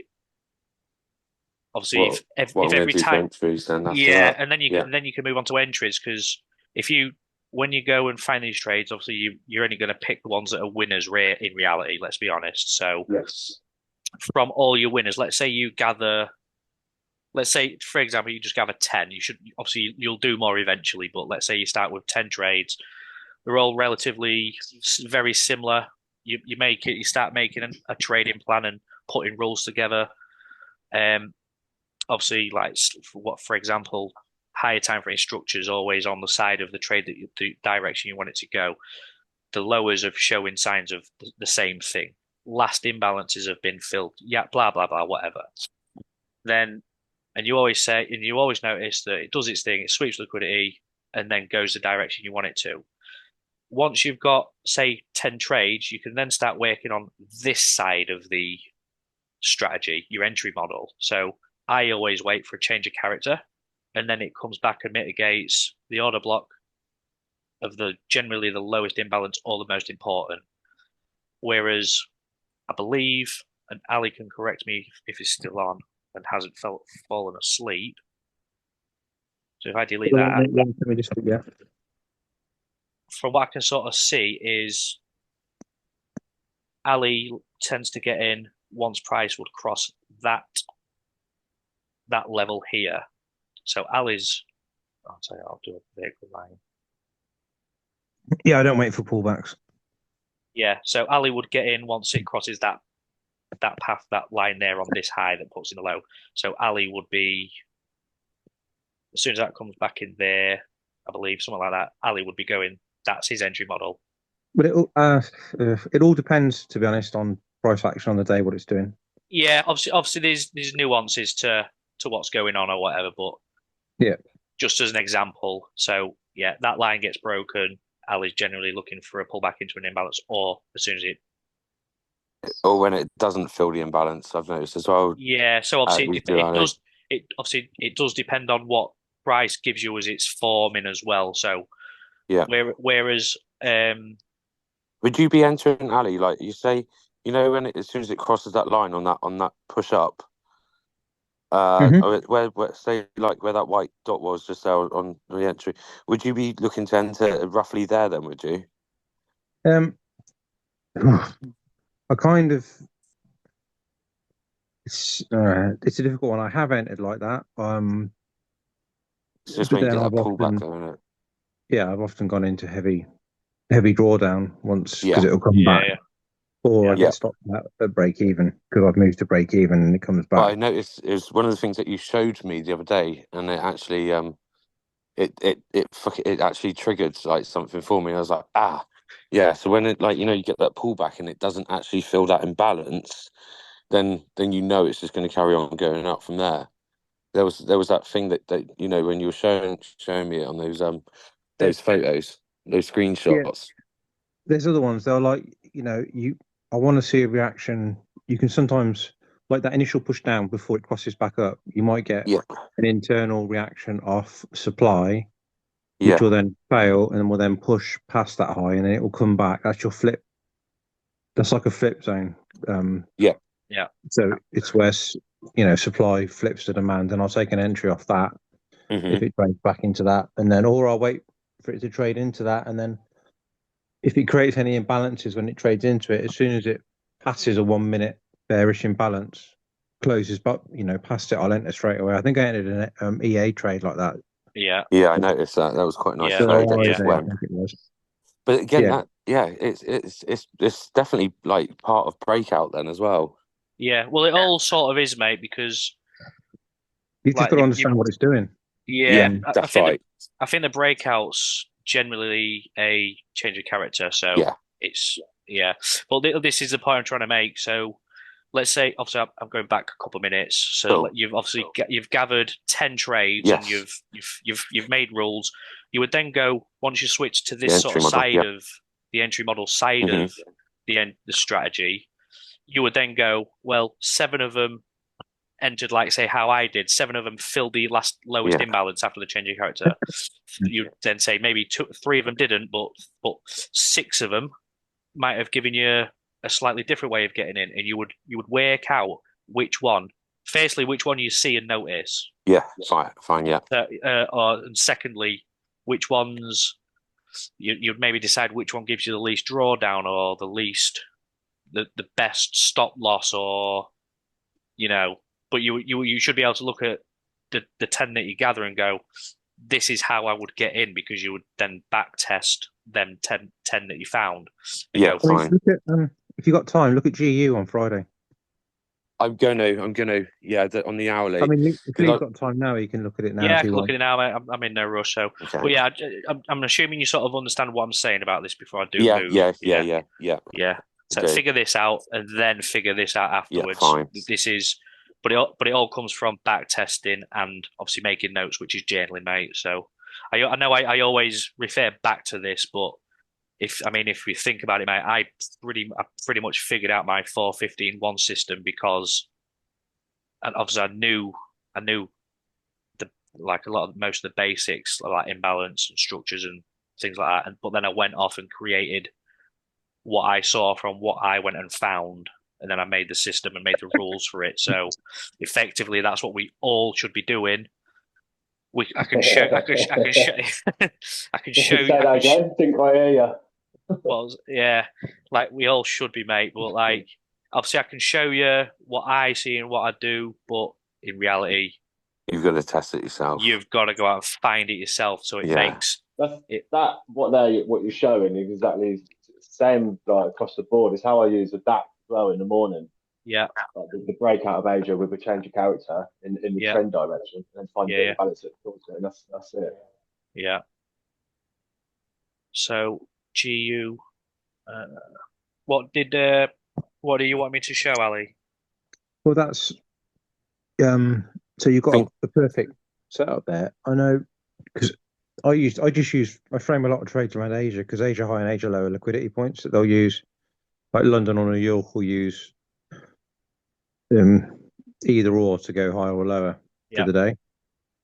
Obviously, What what if I'm going every to do for time, entries then after yeah, that? and Yeah, then you can move on to entries because if you when you go and find these trades, obviously you're only going to pick the ones that are winners in reality. Let's be honest. So yes, from all your winners, let's say you gather, let's say for example, you just gather 10. You should obviously you'll do more eventually, but let's say you start with 10 trades. They're all relatively very similar. You start making a trading plan and putting rules together. Um, obviously, like for example, higher time frame structure is always on the side of the trade the direction you want it to go. The lowers are showing signs of the same thing. Last imbalances have been filled. Yeah, blah blah blah, whatever. Then and you always notice that it does its thing, it sweeps liquidity, and then goes the direction you want it to. Once you've got say 10 trades, you can then start working on this side of the strategy, your entry model. So I always wait for a change of character, and then it comes back and mitigates the order block of the generally the lowest imbalance or the most important. Whereas I believe, and Ali can correct me if he's still on and hasn't fallen asleep. So if I delete that, Let me just, yeah. from what I can sort of see is Ali tends to get in once price would cross that level here. So Ali's, I'll tell you, I'll do a vehicle line. Yeah, I don't wait for pullbacks. Yeah, so Ali would get in once it crosses that path, that line there on this high that puts in the low. So Ali would be as soon as that comes back in there, I believe something like that. Ali would be going. That's his entry model. But it all depends, to be honest, on price action on the day, what it's doing. Yeah, obviously there's nuances to what's going on or whatever, but Yeah. just as an example, so yeah, that line gets broken. Ali's generally looking for a pullback into an imbalance, or as soon as it or when it doesn't fill the imbalance, I've noticed as well. yeah. So obviously We do, it does depend on what price gives you as its forming as well. So yeah. whereas Would you be entering Ali like you say? You know when as soon as it crosses that line on that push up, Hmm. where say like where that white dot was just there on the entry, would you be looking to enter roughly there then? Would you? Um, I kind of it's a difficult one. I have entered like that. It's just But when you then get that pullback, isn't it? I've often gone into heavy drawdown once because Yeah, it'll come back, yeah, or I yeah, yeah. get stopped at break even because I've moved to break even and it comes But back. I noticed it was one of the things that you showed me the other day, and it actually it actually triggered like something for me. I was like, ah, yeah. So when it like you get that pullback and it doesn't actually feel that imbalance, then you know it's just going to carry on going up from there. There was that thing that when you were showing me it on There, those photos, those yeah, screenshots. there's other ones. They're like I want to see a reaction. You can sometimes like that initial push down before it crosses back up, you might get Yeah. an internal reaction off supply, which Yeah. will then fail and will then push past that high, and then it will come back. That's your flip. That's like a flip zone. Yeah. Yeah. So it's where supply flips to demand, and I'll take an entry off that if Hmm. it trades back into that, and then or I'll wait for it to trade into that, and then if it creates any imbalances when it trades into it, as soon as it passes a 1 minute bearish imbalance, closes, but past it, I'll enter straight away. I think I entered an EA trade like that. Yeah. Yeah, I noticed that. That was quite a nice Yeah. trade. That Friday, just I went. think it was. But again, Yeah, it's definitely like part of breakout then as well. Yeah. Well, it all sort of is, mate, because you've just like got to you understand what it's doing. yeah, Yeah, I that's think right. I think the breakouts generally a change of character. So Yeah. it's yeah. But this is the point I'm trying to make. So let's say, obviously, I'm going back a couple of minutes. So Cool. you've obviously you've gathered 10 trades and Yes. you've made rules. You would then go once you switch to The this sort entry of model. side Yeah. of the entry model side Hmm. of the strategy. You would then go, well, 7 of them entered, like say how I did. 7 of them filled the lowest Yeah. imbalance after the change of character. You then say maybe 3 of them didn't, but 6 of them might have given you a slightly different way of getting in, and you would work out which one. Firstly, which one you see and notice, Yeah. Fine. Yeah. and secondly, which ones you'd maybe decide which one gives you the least drawdown or the best stop loss, or you know. But you should be able to look at the 10 that you gather and go, this is how I would get in, because you would then back test them 10 that you found and Yeah. go, Fine. Look at, if you got time, look at GU on Friday. I'm gonna. Yeah. On the I hourly mean, if because you've got time now, you can look at it now yeah, I if you can look want. at it now. I'm in no ruch. So, okay. but yeah, I'm assuming you sort of understand what I'm saying about this before I do Yeah. move. Yeah. Yeah. I So do. figure this out and then figure this out Yeah. afterwards. Fine. This is, but it all comes from back testing and obviously making notes, which is journaling, mate. So I know I always refer back to this, but if we think about it, mate, I pretty much figured out my 4-15-1 system because, and obviously I knew the like a lot of most of the basics like imbalance and structures and things like that. But then I went off and created what I saw from what I went and found, and then I made the system and made the rules for it. So effectively, that's what we all should be doing. I can show I can show I can show Say you. that again. Think I hear you. Well, yeah, like we all should be, mate. But like, obviously, I can show you what I see and what I do, but in reality, You've got to test it yourself. you've got to go out and find it yourself. So it Yeah. makes That's it. that what you're showing is exactly the same like across the board. It's how I use adapt as well in the morning. Yeah, Like the breakout of Asia with a change of character in the Yeah. trend direction and find Yeah, the balance it and that's it. yeah. So GU, what do you want me to show, Ali? Well, that's so you've got Think- a perfect setup there. I know because I frame a lot of trades around Asia because Asia high and Asia low are liquidity points that they'll use. Like London or New York will use either or to go higher or lower Yeah. for the day.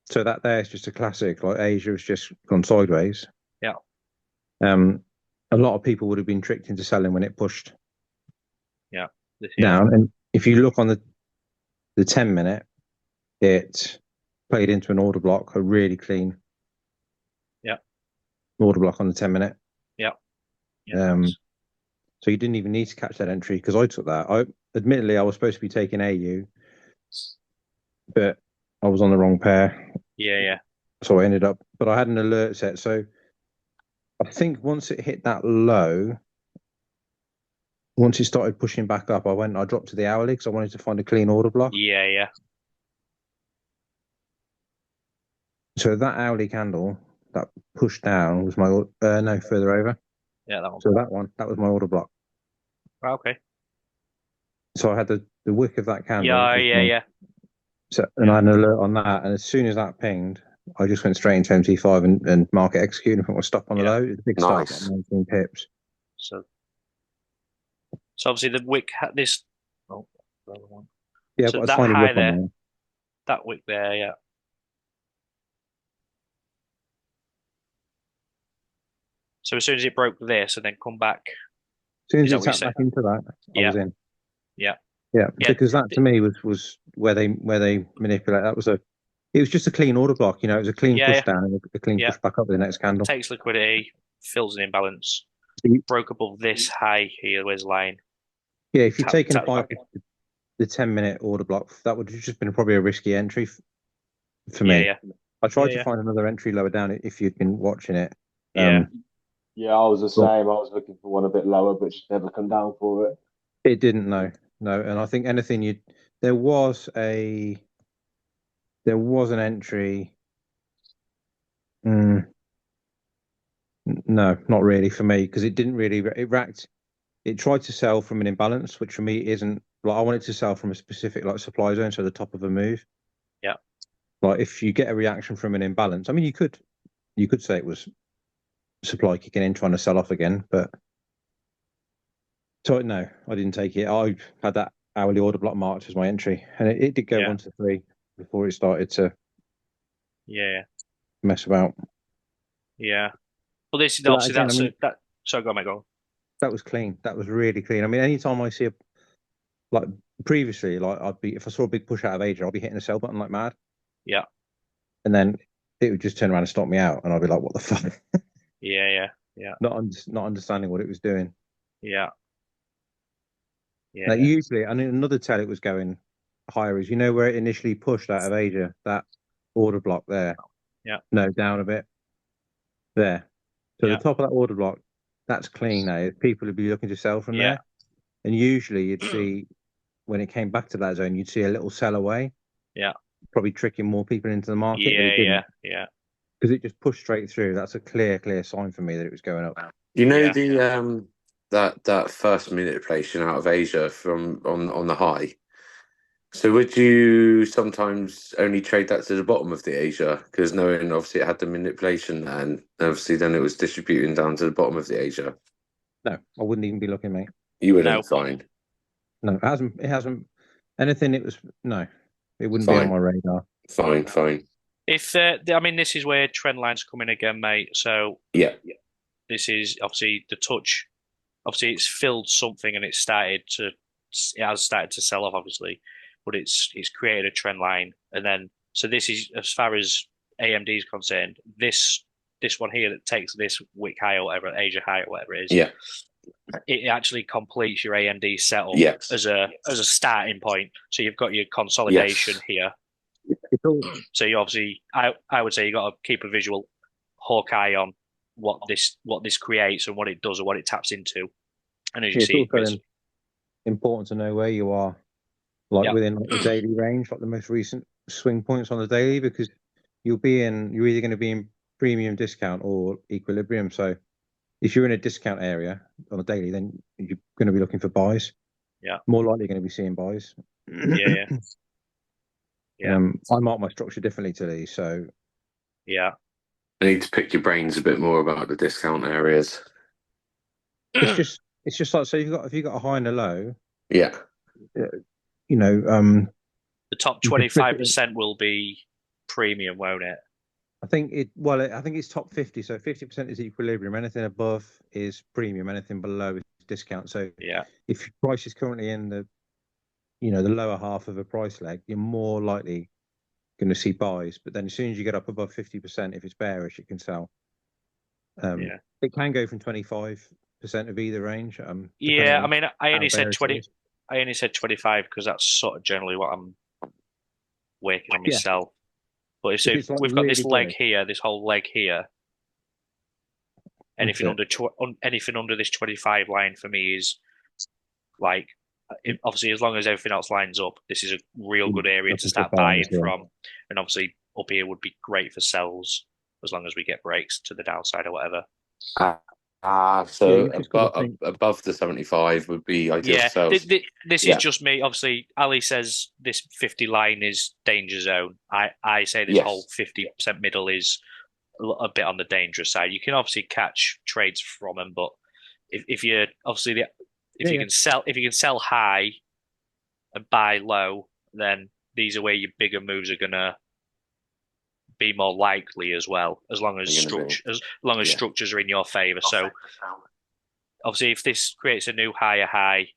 So that there is just a classic. Like Asia has just gone sideways. Yeah. A lot of people would have been tricked into selling when it pushed Yeah. down. And if you look on the 10 minute, it played into an order block, a really clean order block on the 10 minute. Yeah. So you didn't even need to catch that entry because I took that. Admittedly I was supposed to be taking AU, but I was on the wrong pair. Yeah. So I ended up, but I had an alert set. So I think once it hit that low, once it started pushing back up, I dropped to the hourly because I wanted to find a clean order block. Yeah. So that hourly candle that pushed down was my no further over. Yeah, that one. So that was my order block. Okay. So I had the wick of that candle. Yeah. So and I had an alert on that, and as soon as that pinged, I just went straight into MT5 and market execute and put my stop on the low. It was a big stop, Nice. 19 pips. So obviously the wick had this. Oh, the other one. Yeah, I've So got a that tiny high look on there, there. As that wick there, yeah. So as soon as it broke this and then come back, soon is as that it what you tapped say? back into that, I Yeah, was in. yeah, Yeah, yeah. because that to me was where they manipulate. That was a it was just a clean order block. It was a clean Yeah, push yeah, down and a clean yeah. push back up with the next candle. Takes liquidity, fills an imbalance, So broke above this high here, where's the line? yeah, if you'd Tap, taken a taps buy back. for the 10-minute order block, that would have just been probably a risky entry for Yeah, me. yeah, I yeah, tried to yeah, find another entry lower down if you'd been watching it. yeah, Yeah, I was the But same. I was looking for one a bit lower, but just never come down for it. it didn't know. No, and I think anything you there was a there was an entry. Mm, no, not really for me because it didn't really it racked. It tried to sell from an imbalance, which for me isn't like I wanted to sell from a specific like supply zone, so the top of a move. yeah, Like if you get a reaction from an imbalance, I mean you could say it was supply kicking in trying to sell off again, but so no, I didn't take it. I had that hourly order block marked as my entry, and it did go yeah, 1 to 3 before it started to yeah, mess about. yeah. Well, this is But that obviously again, I that's a mean, that. Sorry, go on, mate, go on. that was clean. That was really clean. I mean, anytime I see a like previously, like I'd be if I saw a big push out of Asia, I'd be hitting the sell button like mad, Yeah, and then it would just turn around and stop me out, and I'd be like, "What the fuck?" yeah, yeah, yeah, Not understanding what it was doing. yeah, yeah, Like yeah, usually, and another tell it was going higher is where it initially pushed out of Asia, that order block there. yeah, No, down a bit there. So the yeah, top of that order block, that's clean now. People would be looking to sell from yeah, there. And usually you'd see when it came back to that zone, you'd see a little sell away, yeah, probably tricking more people into the market, but yeah, it yeah, didn't yeah, because it just pushed straight through. That's a clear sign for me that it was going up. You know yeah. the that first manipulation out of Asia from on the high. So would you sometimes only trade that to the bottom of the Asia because knowing obviously it had the manipulation and obviously then it was distributing down to the bottom of the Asia? No, I wouldn't even be looking, mate. You No, wouldn't. Fine, No, it hasn't. It hasn't. Anything. It was no. It wouldn't be on fine, my radar. fine. if I mean this is where trend lines come in again, mate. So Yeah, this is obviously the touch. Obviously, it's filled something and it has started to sell off, obviously, but it's created a trend line, and then so this is as far as AMD is concerned. This one here that takes this wick high or whatever, Asia high or whatever it is, yeah, it actually completes your AMD setup yes, as a starting point. So you've got your consolidation yes, here. It's all. So you obviously, I would say you got to keep a visual hawk eye on what this creates and what it does and what it taps into. And as you It's see, also important to know where you are, like yeah, within like the daily range, like the most recent swing points on the daily, because you're either going to be in premium discount or equilibrium. So if you're in a discount area on a daily, then you're going to be looking for buys. yeah, More likely going to be seeing buys. yeah, yeah, yeah, I mark my structure differently to these, so yeah, I need to pick your brains a bit more about the discount areas. it's just like so if you've got a high and a low, Yeah, uh, you know, um, the top you can flip it. 25% will be premium, won't it? I think it's top 50. So 50% is equilibrium. Anything above is premium. Anything below is discount. So Yeah, if your price is currently in the lower half of a price leg, you're more likely going to see buys. But then as soon as you get up above 50%, if it's bearish, it can sell. yeah, It can go from 25% of either range, depending yeah. I on mean, I how only said bearish it 20. is. I only said 25 because that's sort of generally what I'm working on Yeah. myself. But If if it's like we've got this really leg bullish, here, this whole leg here, that's anything it. under this 25 line for me is like obviously as long as everything else lines up, this is a real good area to Looking for start buys, buying yeah. from. And obviously up here would be great for sells as long as we get breaks to the downside or whatever. Yeah, so you've just got to think. above the 75 would be ideal Yeah, for sales. this is Yeah, just me. Obviously, Ali says this 50 line is danger zone. I say this whole yes, 50% middle is a bit on the dangerous side. You can obviously catch trades from them, but if you obviously if Yeah, you yeah. can sell high and buy low, then these are where your bigger moves are gonna be more likely as well, as long as Yeah. structures are in your favor. So obviously, if this creates a new higher high,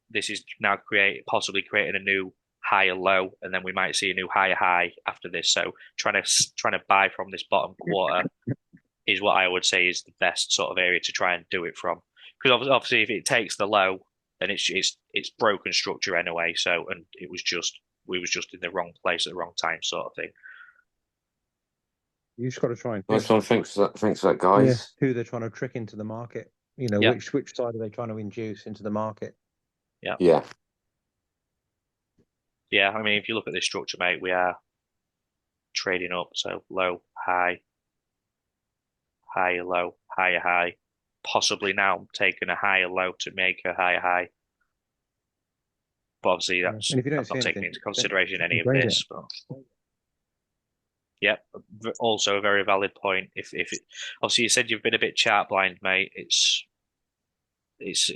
this is now possibly creating a new higher low, and then we might see a new higher high after this. So trying to buy from this bottom quarter is what I would say is the best sort of area to try and do it from. Because obviously, if it takes the low, then it's broken structure anyway. So and we was just in the wrong place at the wrong time, sort of thing. You just got to try and Nice think one. Thanks for that, guys. who they're trying to trick into the market. Yeah. Which side are they trying to induce into the market? Yeah. Yeah. Yeah, I mean, if you look at this structure, mate, we are trading up. So low, high, higher low, higher high. Possibly now taking a higher low to make a higher high. But obviously, And if you don't I'm see not anything, taking into consideration any of trade this. But yeah, also a very valid point. If obviously you said you've been a bit chart blind, mate, it's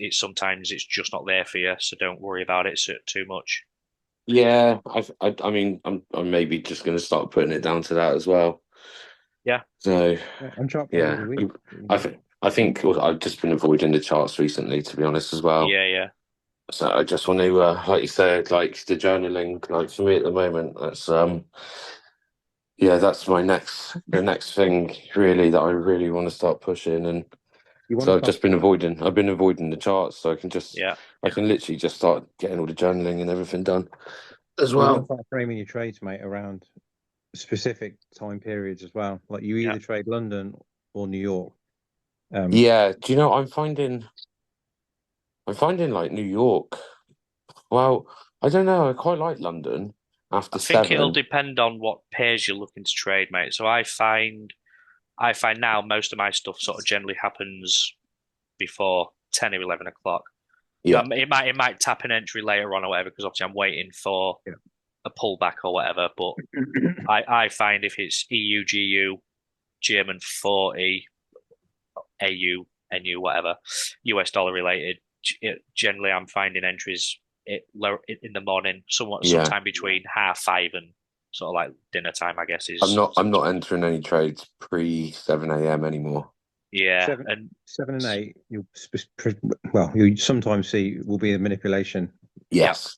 sometimes it's just not there for you, so don't worry about it too much. Yeah, I mean, I'm maybe just going to start putting it down to that as well. Yeah. So I'm chart blind yeah, every week. I think I've just been avoiding the charts recently, to be honest, as well. Yeah. So I just want to, like you said, like the journaling, like for me at the moment, that's that's the next thing really that I really want to start pushing. And You want so to I've start just been avoiding the charts, so Yeah. I can literally just start getting all the journaling and everything done as You want to well. start framing your trades, mate, around specific time periods as well. Like you either trade London or New York. Yeah, do you know I'm finding like New York. Well, I don't know. I quite like London after I think it'll 7. depend on what pairs you're looking to trade, mate. So I find now most of my stuff sort of generally happens before 10 or 11 o'clock. Yeah, It might tap an entry later on or whatever because obviously I'm waiting for a pullback or whatever. But I find if it's EU, GU, German 40, AU, NU, whatever, US dollar related, generally I'm finding entries in the morning, sometime between 5:30 and sort of like dinner time, I guess is. I'm not entering any trades pre 7 a.m. anymore. Yeah, 7 and 8, you sometimes see will be a manipulation. Yes.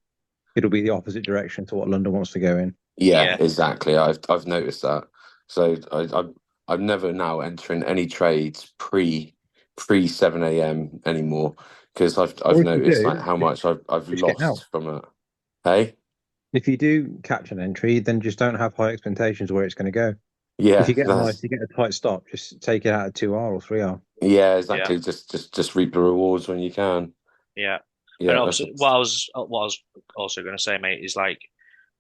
It'll be the opposite direction to what London wants to go in. Yeah, exactly. I've noticed that. So I'm never now entering any trades pre 7 a.m. anymore because I've noticed like how much I've lost from it. Hey? If you do catch an entry, then just don't have high expectations where it's going to go. Yeah, if you get a tight stop, just take it out of 2R or 3R. Yeah, exactly. Yeah. Just reap the rewards when you can. Yeah. Yeah. And also, what I was also going to say, mate, is like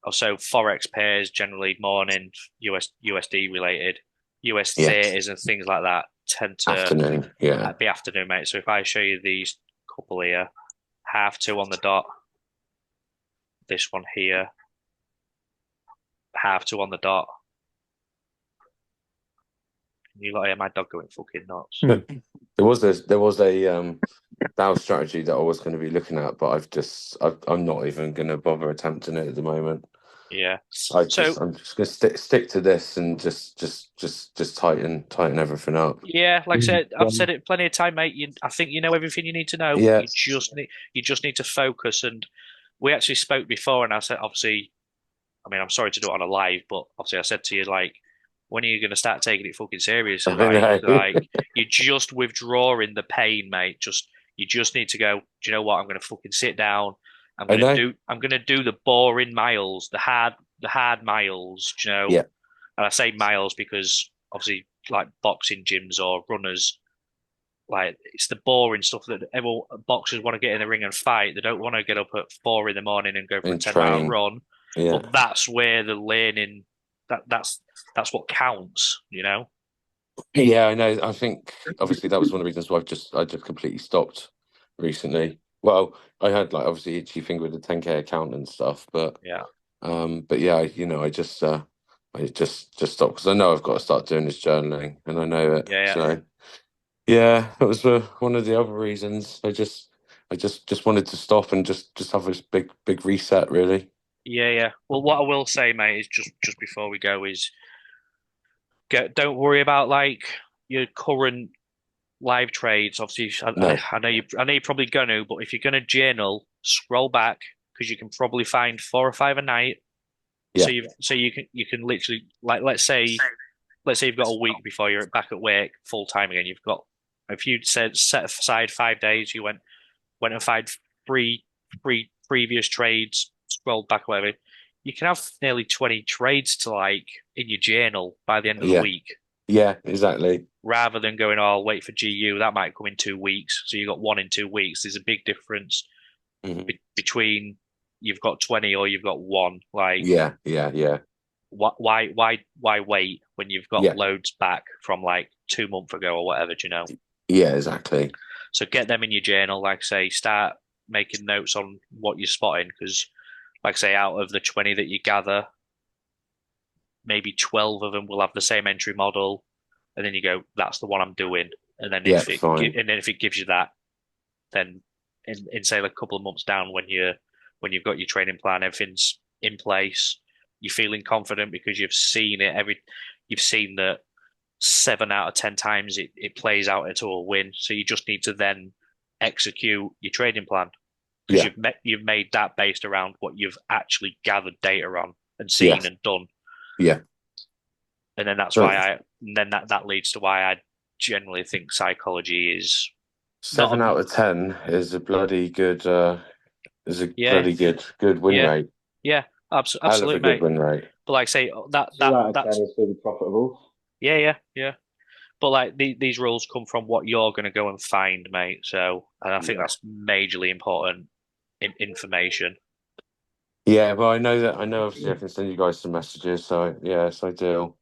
also forex pairs generally morning USD related, US theaters and things like that tend to be afternoon, mate. So if I show you these couple here, 2:30 on the dot. This one here, 2:30 on the dot. You lot hear my dog going fucking nuts. There was a DAO strategy that I was going to be looking at, but I'm not even going to bother attempting it at the moment. Yeah. I'm just going to stick to this and just tighten everything up. Yeah, like I said, I've said it plenty of time, mate. I think you know everything you need to know. Yeah. You just need to focus. And we actually spoke before, and I said, obviously, I mean, I'm sorry to do it on a live, but obviously, I said to you like, when are you going to start taking it fucking seriously? Like you're just withdrawing the pain, mate. You just need to go. Do you know what? I'm going to fucking sit down. I'm going to do the boring miles, the hard miles. You know. Yeah. And I say miles because obviously, like boxing gyms or runners, like it's the boring stuff that boxers want to get in the ring and fight. They don't want to get up at 4 a.m. and go for a 10-mile run. Yeah. But that's where the learning. That's what counts, you know. Yeah, I know. I think obviously that was one of the reasons why I just completely stopped recently. Well, I had like obviously itchy finger with the 10K account and stuff, but yeah, I just stopped because I know I've got to start doing this journaling, and I know it. Yeah. So yeah, that was one of the other reasons. I just wanted to stop and just have this big reset, really. Yeah, yeah. Well, what I will say, mate, is just before we go is don't worry about like your current live trades. Obviously, No. I know you're probably gonna, but if you're gonna journal, scroll back because you can probably find 4 or 5 a night. Yeah. So you can literally like let's say you've got a week before you're back at work full time again. You've got if you said set aside 5 days, you went and find three previous trades, scrolled back whatever. You can have nearly 20 trades to like in your journal by the end of the Yeah. week, Yeah. Exactly. rather than going, oh, I'll wait for GU. That might come in 2 weeks. So you got one in 2 weeks. There's a big difference Hmm. between you've got 20 or you've got one. Like, Yeah. Yeah. Yeah. why wait when you've got Yeah. loads back from like 2 months ago or whatever, do you know? Yeah. Exactly. So get them in your journal, like say, start making notes on what you're spotting, because like say, out of the 20 that you gather, maybe 12 of them will have the same entry model, and then you go, that's the one I'm doing. And then Yeah. Fine. if it gives you that, then in say like a couple of months down when you've got your training plan, everything's in place, you're feeling confident because you've seen that 7 out of 10 times it plays out into a win. So you just need to then execute your trading plan because Yeah. you've made that based around what you've actually gathered data on and Yeah. seen and done. Yeah. And then that's So why that leads to why I generally think psychology is not seven a, out of 10 is a bloody good. Is a yeah, bloody good win yeah, rate. yeah, Hell of a absolutely, good mate. win rate. But like say Two out of ten that's is really profitable. yeah, yeah, yeah. But like these rules come from what you're going to go and find, mate. So, and I think Yeah. that's majorly important information. Yeah, well, I know that. I know. Obviously, I can send you guys some messages. So yes, I do.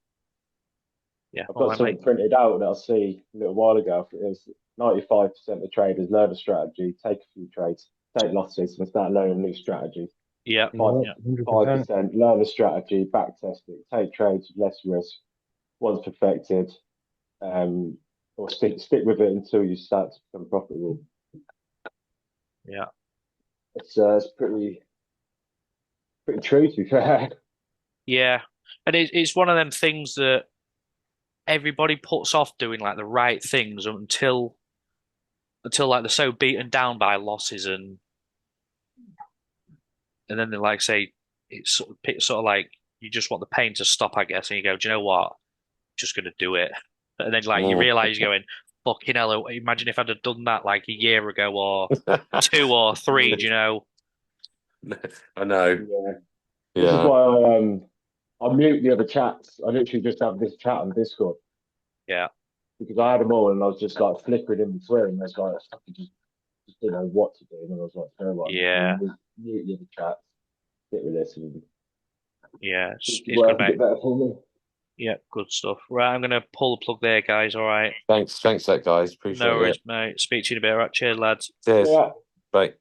Yeah, I've all got right, mate. something printed out that I see a little while ago. It was 95% of traders learn a strategy, take a few trades, take losses, and start learning a new strategy. Yeah, Yeah, Five yeah, 100%. 5% learn a strategy, back test it, take trades with less risk. Once perfected, um, or stick with it until you start to become profitable. yeah, It's pretty true to be fair. yeah. And it's one of them things that everybody puts off doing like the right things until like they're so beaten down by losses and then they like say it's sort of like you just want the pain to stop, I guess, and you go, do you know what? Just gonna do it. And then like you Mm. realize you're going, fucking hell, imagine if I'd have done that like a year ago or 2 or 3, do you know? I know. Yeah, this is Yeah. why I mute the other chats. I literally just have this chat on Discord Yeah, because I had them all and I was just like flickering in between. I was like, I just didn't know what to do, and I was like, you know what, I'm just yeah, going to mute the other chats, get with this, and yeah. it should It's good, work a mate. bit better for me. Yeah, good stuff. Right, I'm gonna pull the plug there, guys. All right. Thanks, that guys. No Appreciate worries, it. mate. Speak to you in a bit. All right, cheers, lads. Cheers. Yeah. Bye.